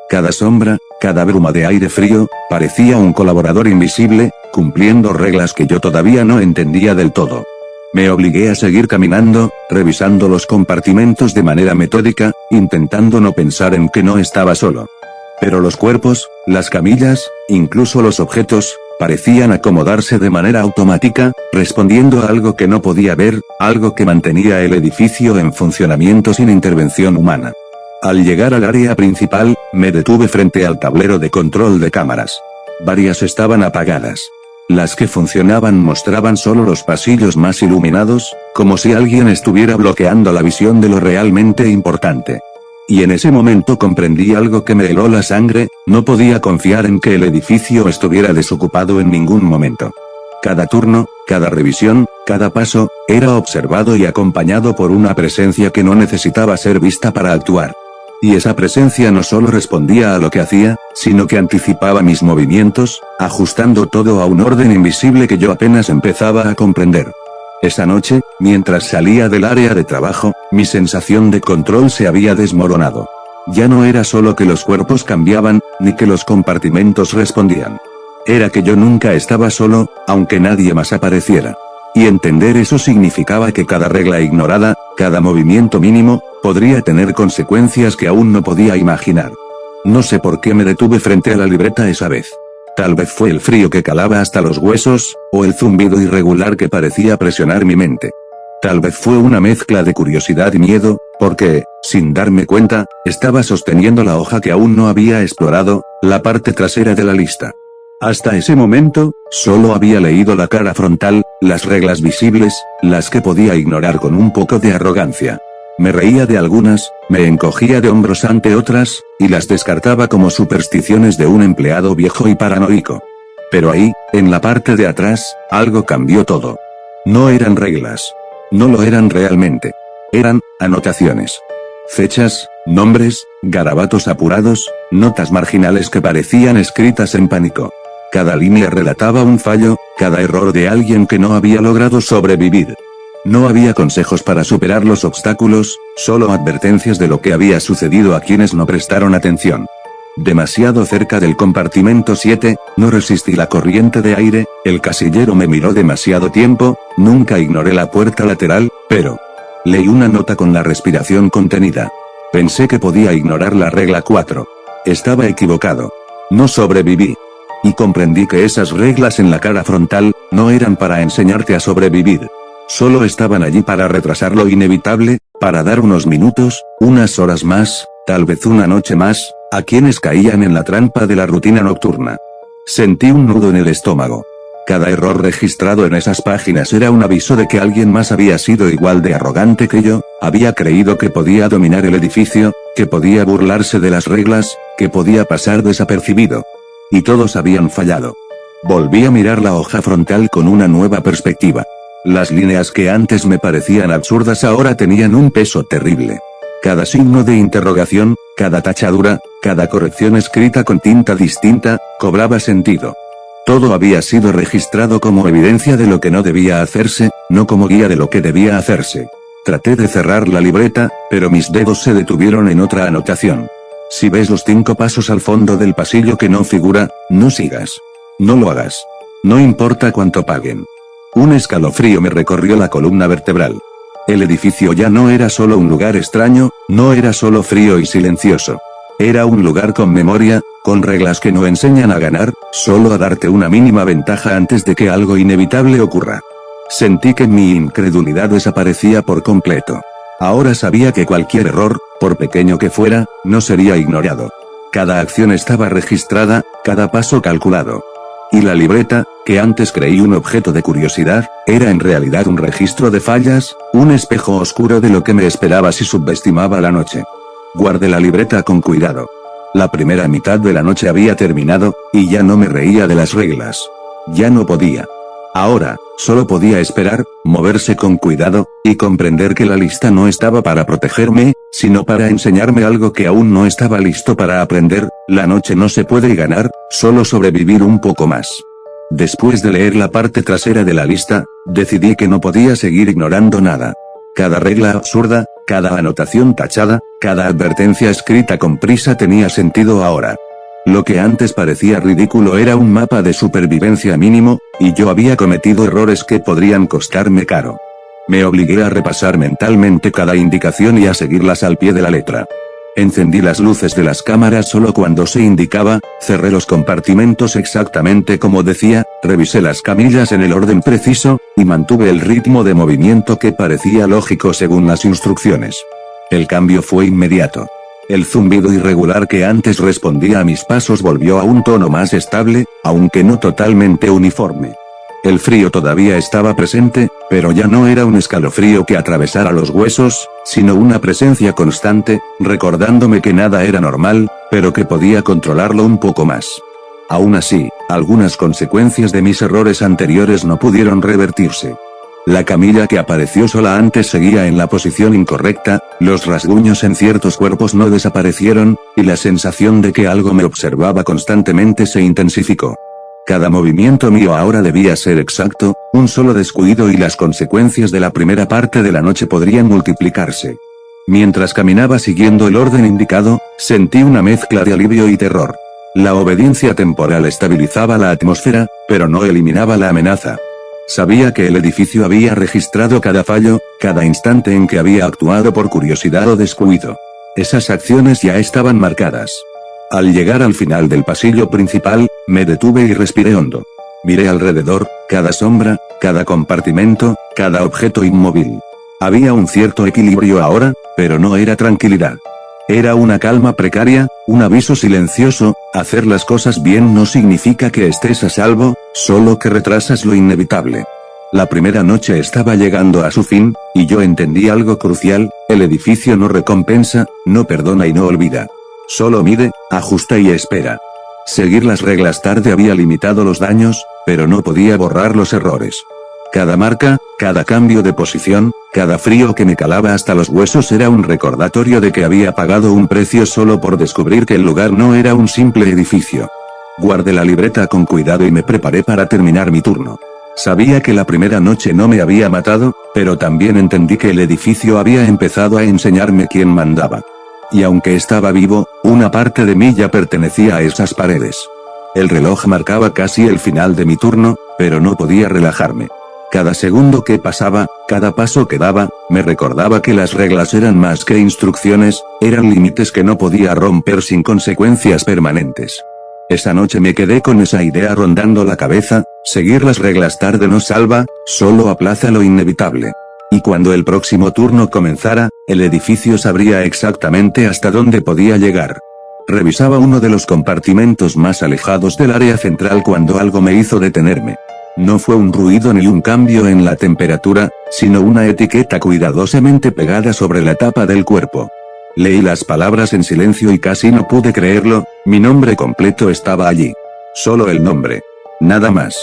Cada sombra, cada bruma de aire frío, parecía un colaborador invisible, cumpliendo reglas que yo todavía no entendía del todo. Me obligué a seguir caminando, revisando los compartimentos de manera metódica, intentando no pensar en que no estaba solo. Pero los cuerpos, las camillas, incluso los objetos, parecían acomodarse de manera automática, respondiendo a algo que no podía ver, algo que mantenía el edificio en funcionamiento sin intervención humana. Al llegar al área principal, me detuve frente al tablero de control de cámaras. Varias estaban apagadas. Las que funcionaban mostraban solo los pasillos más iluminados, como si alguien estuviera bloqueando la visión de lo realmente importante. Y en ese momento comprendí algo que me heló la sangre, no podía confiar en que el edificio estuviera desocupado en ningún momento. Cada turno, cada revisión, cada paso, era observado y acompañado por una presencia que no necesitaba ser vista para actuar. Y esa presencia no solo respondía a lo que hacía, sino que anticipaba mis movimientos, ajustando todo a un orden invisible que yo apenas empezaba a comprender. Esa noche, mientras salía del área de trabajo, mi sensación de control se había desmoronado. Ya no era solo que los cuerpos cambiaban, ni que los compartimentos respondían. Era que yo nunca estaba solo, aunque nadie más apareciera. Y entender eso significaba que cada regla ignorada, cada movimiento mínimo, podría tener consecuencias que aún no podía imaginar. No sé por qué me detuve frente a la libreta esa vez. Tal vez fue el frío que calaba hasta los huesos, o el zumbido irregular que parecía presionar mi mente. Tal vez fue una mezcla de curiosidad y miedo, porque, sin darme cuenta, estaba sosteniendo la hoja que aún no había explorado, la parte trasera de la lista. Hasta ese momento, solo había leído la cara frontal, las reglas visibles, las que podía ignorar con un poco de arrogancia. Me reía de algunas, me encogía de hombros ante otras, y las descartaba como supersticiones de un empleado viejo y paranoico. Pero ahí, en la parte de atrás, algo cambió todo. No eran reglas. No lo eran realmente. Eran anotaciones. Fechas, nombres, garabatos apurados, notas marginales que parecían escritas en pánico. Cada línea relataba un fallo, cada error de alguien que no había logrado sobrevivir. No había consejos para superar los obstáculos, solo advertencias de lo que había sucedido a quienes no prestaron atención. demasiado cerca del compartimento 7, no resistí la corriente de aire, el casillero me miró demasiado tiempo, nunca ignoré la puerta lateral, pero leí una nota con la respiración contenida. Pensé que podía ignorar la regla 4. Estaba equivocado. No sobreviví. Y comprendí que esas reglas en la cara frontal, no eran para enseñarte a sobrevivir. Solo estaban allí para retrasar lo inevitable, para dar unos minutos, unas horas más, tal vez una noche más, a quienes caían en la trampa de la rutina nocturna. Sentí un nudo en el estómago. Cada error registrado en esas páginas era un aviso de que alguien más había sido igual de arrogante que yo, había creído que podía dominar el edificio, que podía burlarse de las reglas, que podía pasar desapercibido. Y todos habían fallado. Volví a mirar la hoja frontal con una nueva perspectiva. Las líneas que antes me parecían absurdas ahora tenían un peso terrible. Cada signo de interrogación, cada tachadura, cada corrección escrita con tinta distinta, cobraba sentido. Todo había sido registrado como evidencia de lo que no debía hacerse, no como guía de lo que debía hacerse. Traté de cerrar la libreta, pero mis dedos se detuvieron en otra anotación. Si ves los 5 pasos al fondo del pasillo que no figura, no sigas. No lo hagas. No importa cuánto paguen. Un escalofrío me recorrió la columna vertebral. El edificio ya no era solo un lugar extraño, no era solo frío y silencioso. Era un lugar con memoria, con reglas que no enseñan a ganar, solo a darte una mínima ventaja antes de que algo inevitable ocurra. Sentí que mi incredulidad desaparecía por completo. Ahora sabía que cualquier error, por pequeño que fuera, no sería ignorado. Cada acción estaba registrada, cada paso calculado. Y la libreta, que antes creí un objeto de curiosidad, era en realidad un registro de fallas, un espejo oscuro de lo que me esperaba si subestimaba la noche. Guardé la libreta con cuidado. La primera mitad de la noche había terminado, y ya no me reía de las reglas. Ya no podía. Ahora, solo podía esperar, moverse con cuidado, y comprender que la lista no estaba para protegerme, sino para enseñarme algo que aún no estaba listo para aprender. La noche no se puede ganar, solo sobrevivir un poco más. Después de leer la parte trasera de la lista, decidí que no podía seguir ignorando nada. Cada regla absurda, cada anotación tachada, cada advertencia escrita con prisa tenía sentido ahora. Lo que antes parecía ridículo era un mapa de supervivencia mínimo, y yo había cometido errores que podrían costarme caro. Me obligué a repasar mentalmente cada indicación y a seguirlas al pie de la letra. Encendí las luces de las cámaras solo cuando se indicaba, cerré los compartimentos exactamente como decía, revisé las camillas en el orden preciso, y mantuve el ritmo de movimiento que parecía lógico según las instrucciones. El cambio fue inmediato. El zumbido irregular que antes respondía a mis pasos volvió a un tono más estable, aunque no totalmente uniforme. El frío todavía estaba presente, pero ya no era un escalofrío que atravesara los huesos, sino una presencia constante, recordándome que nada era normal, pero que podía controlarlo un poco más. Aún así, algunas consecuencias de mis errores anteriores no pudieron revertirse. La camilla que apareció sola antes seguía en la posición incorrecta, los rasguños en ciertos cuerpos no desaparecieron, y la sensación de que algo me observaba constantemente se intensificó. Cada movimiento mío ahora debía ser exacto, un solo descuido y las consecuencias de la primera parte de la noche podrían multiplicarse. Mientras caminaba siguiendo el orden indicado, sentí una mezcla de alivio y terror. La obediencia temporal estabilizaba la atmósfera, pero no eliminaba la amenaza. Sabía que el edificio había registrado cada fallo, cada instante en que había actuado por curiosidad o descuido. Esas acciones ya estaban marcadas. Al llegar al final del pasillo principal, me detuve y respiré hondo. Miré alrededor, cada sombra, cada compartimento, cada objeto inmóvil. Había un cierto equilibrio ahora, pero no era tranquilidad. Era una calma precaria, un aviso silencioso, hacer las cosas bien no significa que estés a salvo, solo que retrasas lo inevitable. La primera noche estaba llegando a su fin, y yo entendí algo crucial, el edificio no recompensa, no perdona y no olvida. Solo mide, ajusta y espera. Seguir las reglas tarde había limitado los daños, pero no podía borrar los errores. Cada marca, cada cambio de posición, cada frío que me calaba hasta los huesos era un recordatorio de que había pagado un precio solo por descubrir que el lugar no era un simple edificio. Guardé la libreta con cuidado y me preparé para terminar mi turno. Sabía que la primera noche no me había matado, pero también entendí que el edificio había empezado a enseñarme quién mandaba. Y aunque estaba vivo, una parte de mí ya pertenecía a esas paredes. El reloj marcaba casi el final de mi turno, pero no podía relajarme. Cada segundo que pasaba, cada paso que daba, me recordaba que las reglas eran más que instrucciones, eran límites que no podía romper sin consecuencias permanentes. Esa noche me quedé con esa idea rondando la cabeza: seguir las reglas tarde no salva, solo aplaza lo inevitable. Y cuando el próximo turno comenzara, el edificio sabría exactamente hasta dónde podía llegar. Revisaba uno de los compartimentos más alejados del área central cuando algo me hizo detenerme. No fue un ruido ni un cambio en la temperatura, sino una etiqueta cuidadosamente pegada sobre la tapa del cuerpo. Leí las palabras en silencio y casi no pude creerlo: mi nombre completo estaba allí. Solo el nombre. Nada más.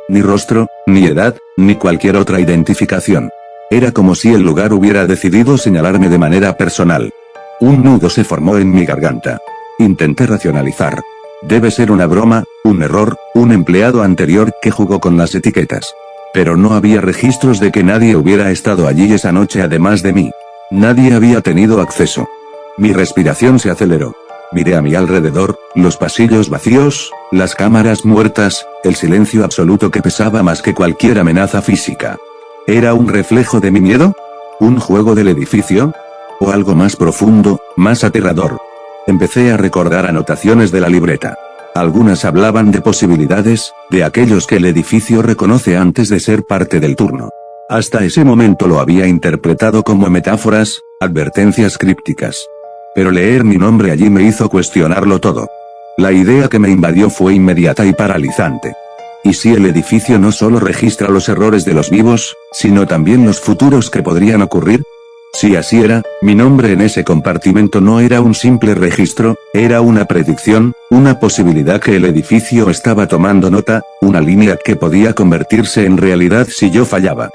Ni rostro, ni edad, ni cualquier otra identificación. Era como si el lugar hubiera decidido señalarme de manera personal. Un nudo se formó en mi garganta. Intenté racionalizar. Debe ser una broma, un error, un empleado anterior que jugó con las etiquetas. Pero no había registros de que nadie hubiera estado allí esa noche además de mí. Nadie había tenido acceso. Mi respiración se aceleró. Miré a mi alrededor, los pasillos vacíos, las cámaras muertas, el silencio absoluto que pesaba más que cualquier amenaza física. ¿Era un reflejo de mi miedo? ¿Un juego del edificio? ¿O algo más profundo, más aterrador? Empecé a recordar anotaciones de la libreta. Algunas hablaban de posibilidades, de aquellos que el edificio reconoce antes de ser parte del turno. Hasta ese momento lo había interpretado como metáforas, advertencias crípticas. Pero leer mi nombre allí me hizo cuestionarlo todo. La idea que me invadió fue inmediata y paralizante. ¿Y si el edificio no solo registra los errores de los vivos, sino también los futuros que podrían ocurrir? Si así era, mi nombre en ese compartimento no era un simple registro, era una predicción, una posibilidad que el edificio estaba tomando nota, una línea que podía convertirse en realidad si yo fallaba.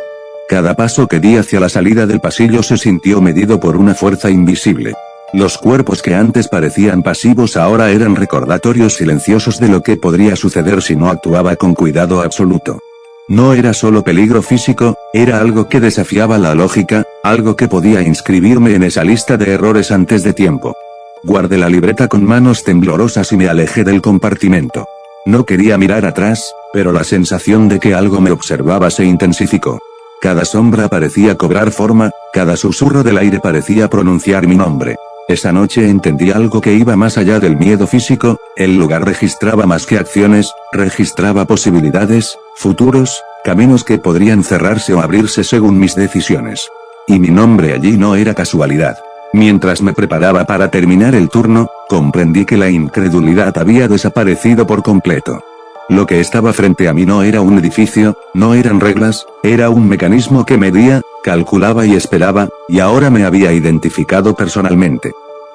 Cada paso que di hacia la salida del pasillo se sintió medido por una fuerza invisible. Los cuerpos que antes parecían pasivos ahora eran recordatorios silenciosos de lo que podría suceder si no actuaba con cuidado absoluto. No era solo peligro físico, era algo que desafiaba la lógica, algo que podía inscribirme en esa lista de errores antes de tiempo. Guardé la libreta con manos temblorosas y me alejé del compartimento. No quería mirar atrás, pero la sensación de que algo me observaba se intensificó. Cada sombra parecía cobrar forma, cada susurro del aire parecía pronunciar mi nombre. Esa noche entendí algo que iba más allá del miedo físico: el lugar registraba más que acciones, registraba posibilidades, futuros, caminos que podrían cerrarse o abrirse según mis decisiones. Y mi nombre allí no era casualidad. Mientras me preparaba para terminar el turno, comprendí que la incredulidad había desaparecido por completo. Lo que estaba frente a mí no era un edificio, no eran reglas, era un mecanismo que medía, calculaba y esperaba, y ahora me había identificado personalmente.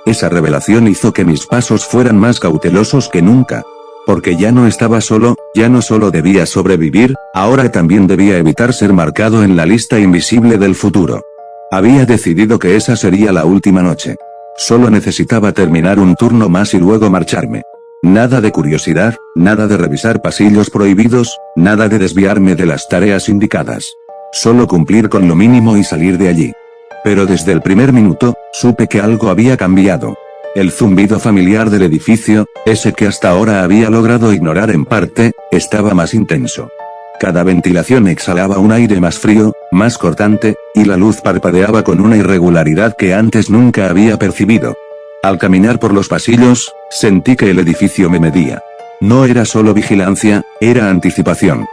Esa revelación hizo que mis pasos fueran más cautelosos que nunca. Porque ya no estaba solo, ya no solo debía sobrevivir, ahora también debía evitar ser marcado en la lista invisible del futuro. Había decidido que esa sería la última noche. Solo necesitaba terminar un turno más y luego marcharme. Nada de curiosidad, nada de revisar pasillos prohibidos, nada de desviarme de las tareas indicadas. Solo cumplir con lo mínimo y salir de allí. Pero desde el primer minuto, supe que algo había cambiado. El zumbido familiar del edificio, ese que hasta ahora había logrado ignorar en parte, estaba más intenso. Cada ventilación exhalaba un aire más frío, más cortante, y la luz parpadeaba con una irregularidad que antes nunca había percibido. Al caminar por los pasillos, sentí que el edificio me medía. No era solo vigilancia, era anticipación.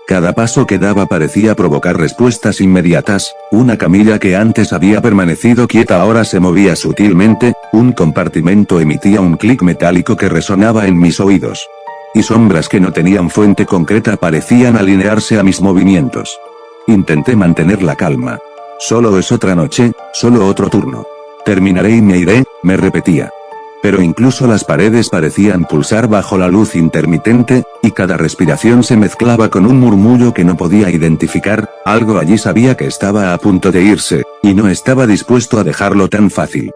Cada paso que daba parecía provocar respuestas inmediatas: una camilla que antes había permanecido quieta ahora se movía sutilmente, un compartimento emitía un clic metálico que resonaba en mis oídos. Y sombras que no tenían fuente concreta parecían alinearse a mis movimientos. Intenté mantener la calma. Solo es otra noche, solo otro turno. Terminaré y me iré, me repetía. Pero incluso las paredes parecían pulsar bajo la luz intermitente, y cada respiración se mezclaba con un murmullo que no podía identificar. Algo allí sabía que estaba a punto de irse, y no estaba dispuesto a dejarlo tan fácil.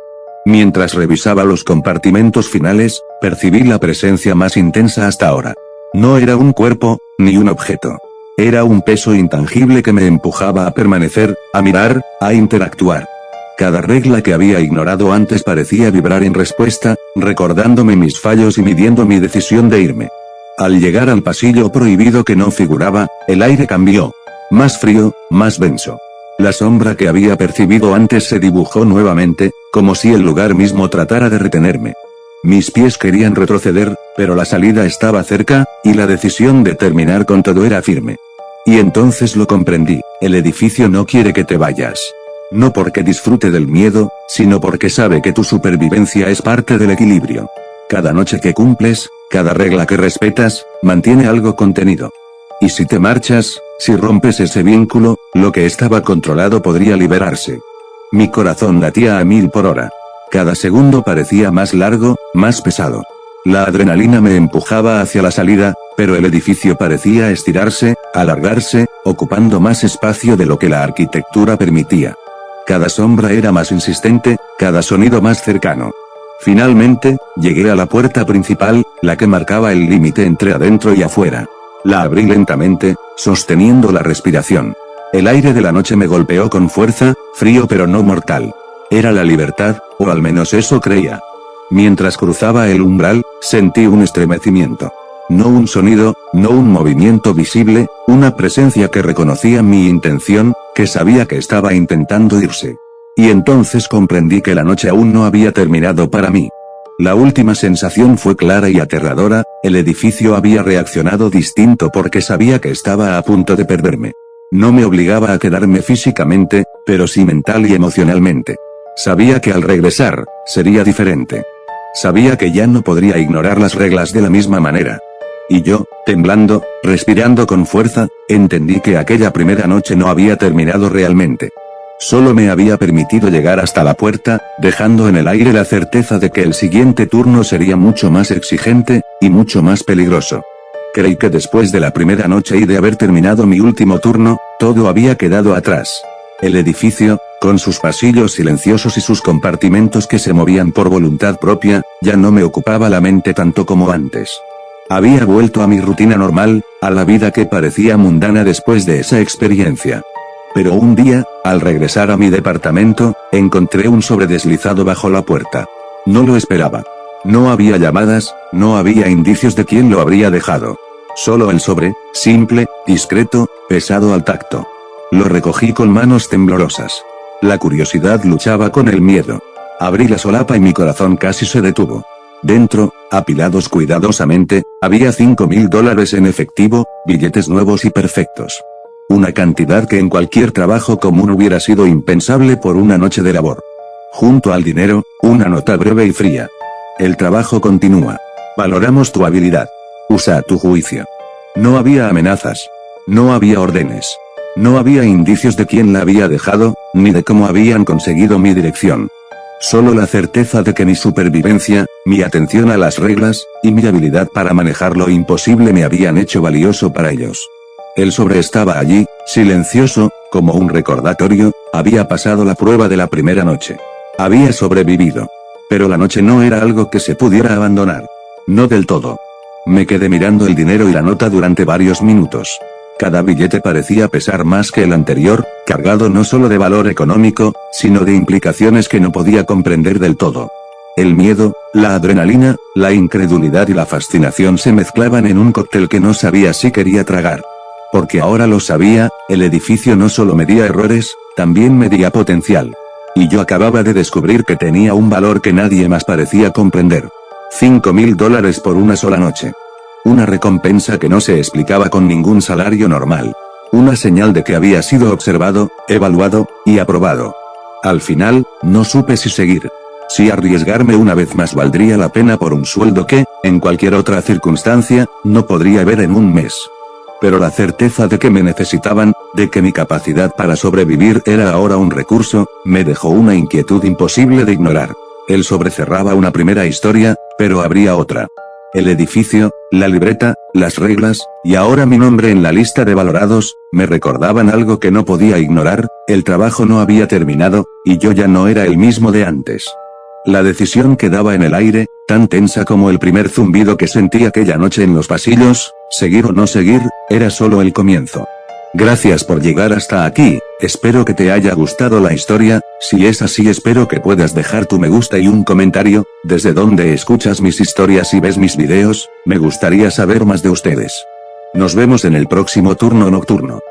Mientras revisaba los compartimentos finales, percibí la presencia más intensa hasta ahora. No era un cuerpo, ni un objeto. Era un peso intangible que me empujaba a permanecer, a mirar, a interactuar. Cada regla que había ignorado antes parecía vibrar en respuesta, recordándome mis fallos y midiendo mi decisión de irme. Al llegar al pasillo prohibido que no figuraba, el aire cambió. Más frío, más denso. La sombra que había percibido antes se dibujó nuevamente, como si el lugar mismo tratara de retenerme. Mis pies querían retroceder, pero la salida estaba cerca, y la decisión de terminar con todo era firme. Y entonces lo comprendí, el edificio no quiere que te vayas. No porque disfrute del miedo, sino porque sabe que tu supervivencia es parte del equilibrio. Cada noche que cumples, cada regla que respetas, mantiene algo contenido. Y si te marchas, si rompes ese vínculo, lo que estaba controlado podría liberarse. Mi corazón latía a 1000 por hora. Cada segundo parecía más largo, más pesado. La adrenalina me empujaba hacia la salida, pero el edificio parecía estirarse, alargarse, ocupando más espacio de lo que la arquitectura permitía. Cada sombra era más insistente, cada sonido más cercano. Finalmente, llegué a la puerta principal, la que marcaba el límite entre adentro y afuera. La abrí lentamente, sosteniendo la respiración. El aire de la noche me golpeó con fuerza, frío pero no mortal. Era la libertad, o al menos eso creía. Mientras cruzaba el umbral, sentí un estremecimiento. No un sonido, no un movimiento visible, una presencia que reconocía mi intención, que sabía que estaba intentando irse. Y entonces comprendí que la noche aún no había terminado para mí. La última sensación fue clara y aterradora, el edificio había reaccionado distinto porque sabía que estaba a punto de perderme. No me obligaba a quedarme físicamente, pero sí mental y emocionalmente. Sabía que al regresar, sería diferente. Sabía que ya no podría ignorar las reglas de la misma manera. Y yo, temblando, respirando con fuerza, entendí que aquella primera noche no había terminado realmente. Solo me había permitido llegar hasta la puerta, dejando en el aire la certeza de que el siguiente turno sería mucho más exigente, y mucho más peligroso. Creí que después de la primera noche y de haber terminado mi último turno, todo había quedado atrás. El edificio, con sus pasillos silenciosos y sus compartimentos que se movían por voluntad propia, ya no me ocupaba la mente tanto como antes. Había vuelto a mi rutina normal, a la vida que parecía mundana después de esa experiencia. Pero un día, al regresar a mi departamento, encontré un sobre deslizado bajo la puerta. No lo esperaba. No había llamadas, no había indicios de quién lo habría dejado. Solo el sobre, simple, discreto, pesado al tacto. Lo recogí con manos temblorosas. La curiosidad luchaba con el miedo. Abrí la solapa y mi corazón casi se detuvo. Dentro, apilados cuidadosamente, había $5.000 en efectivo, billetes nuevos y perfectos. Una cantidad que en cualquier trabajo común hubiera sido impensable por una noche de labor. Junto al dinero, una nota breve y fría. El trabajo continúa. Valoramos tu habilidad. Usa tu juicio. No había amenazas. No había órdenes. No había indicios de quién la había dejado, ni de cómo habían conseguido mi dirección. Solo la certeza de que mi supervivencia, mi atención a las reglas, y mi habilidad para manejar lo imposible me habían hecho valioso para ellos. El sobre estaba allí, silencioso, como un recordatorio, había pasado la prueba de la primera noche. Había sobrevivido. Pero la noche no era algo que se pudiera abandonar. No del todo. Me quedé mirando el dinero y la nota durante varios minutos. Cada billete parecía pesar más que el anterior, cargado no solo de valor económico, sino de implicaciones que no podía comprender del todo. El miedo, la adrenalina, la incredulidad y la fascinación se mezclaban en un cóctel que no sabía si quería tragar. Porque ahora lo sabía, el edificio no solo medía errores, también medía potencial. Y yo acababa de descubrir que tenía un valor que nadie más parecía comprender. $5.000 por una sola noche. Una recompensa que no se explicaba con ningún salario normal. Una señal de que había sido observado, evaluado, y aprobado. Al final, no supe si seguir. Si arriesgarme una vez más valdría la pena por un sueldo que, en cualquier otra circunstancia, no podría ver en un mes. Pero la certeza de que me necesitaban, de que mi capacidad para sobrevivir era ahora un recurso, me dejó una inquietud imposible de ignorar. El sobre cerraba una primera historia, pero habría otra. El edificio, la libreta, las reglas, y ahora mi nombre en la lista de valorados, me recordaban algo que no podía ignorar, el trabajo no había terminado, y yo ya no era el mismo de antes. La decisión quedaba en el aire, tan tensa como el primer zumbido que sentí aquella noche en los pasillos, seguir o no seguir, era solo el comienzo. Gracias por llegar hasta aquí, Espero que te haya gustado la historia, si es así espero que puedas dejar tu me gusta y un comentario, desde donde escuchas mis historias y ves mis videos, me gustaría saber más de ustedes. Nos vemos en el próximo turno nocturno.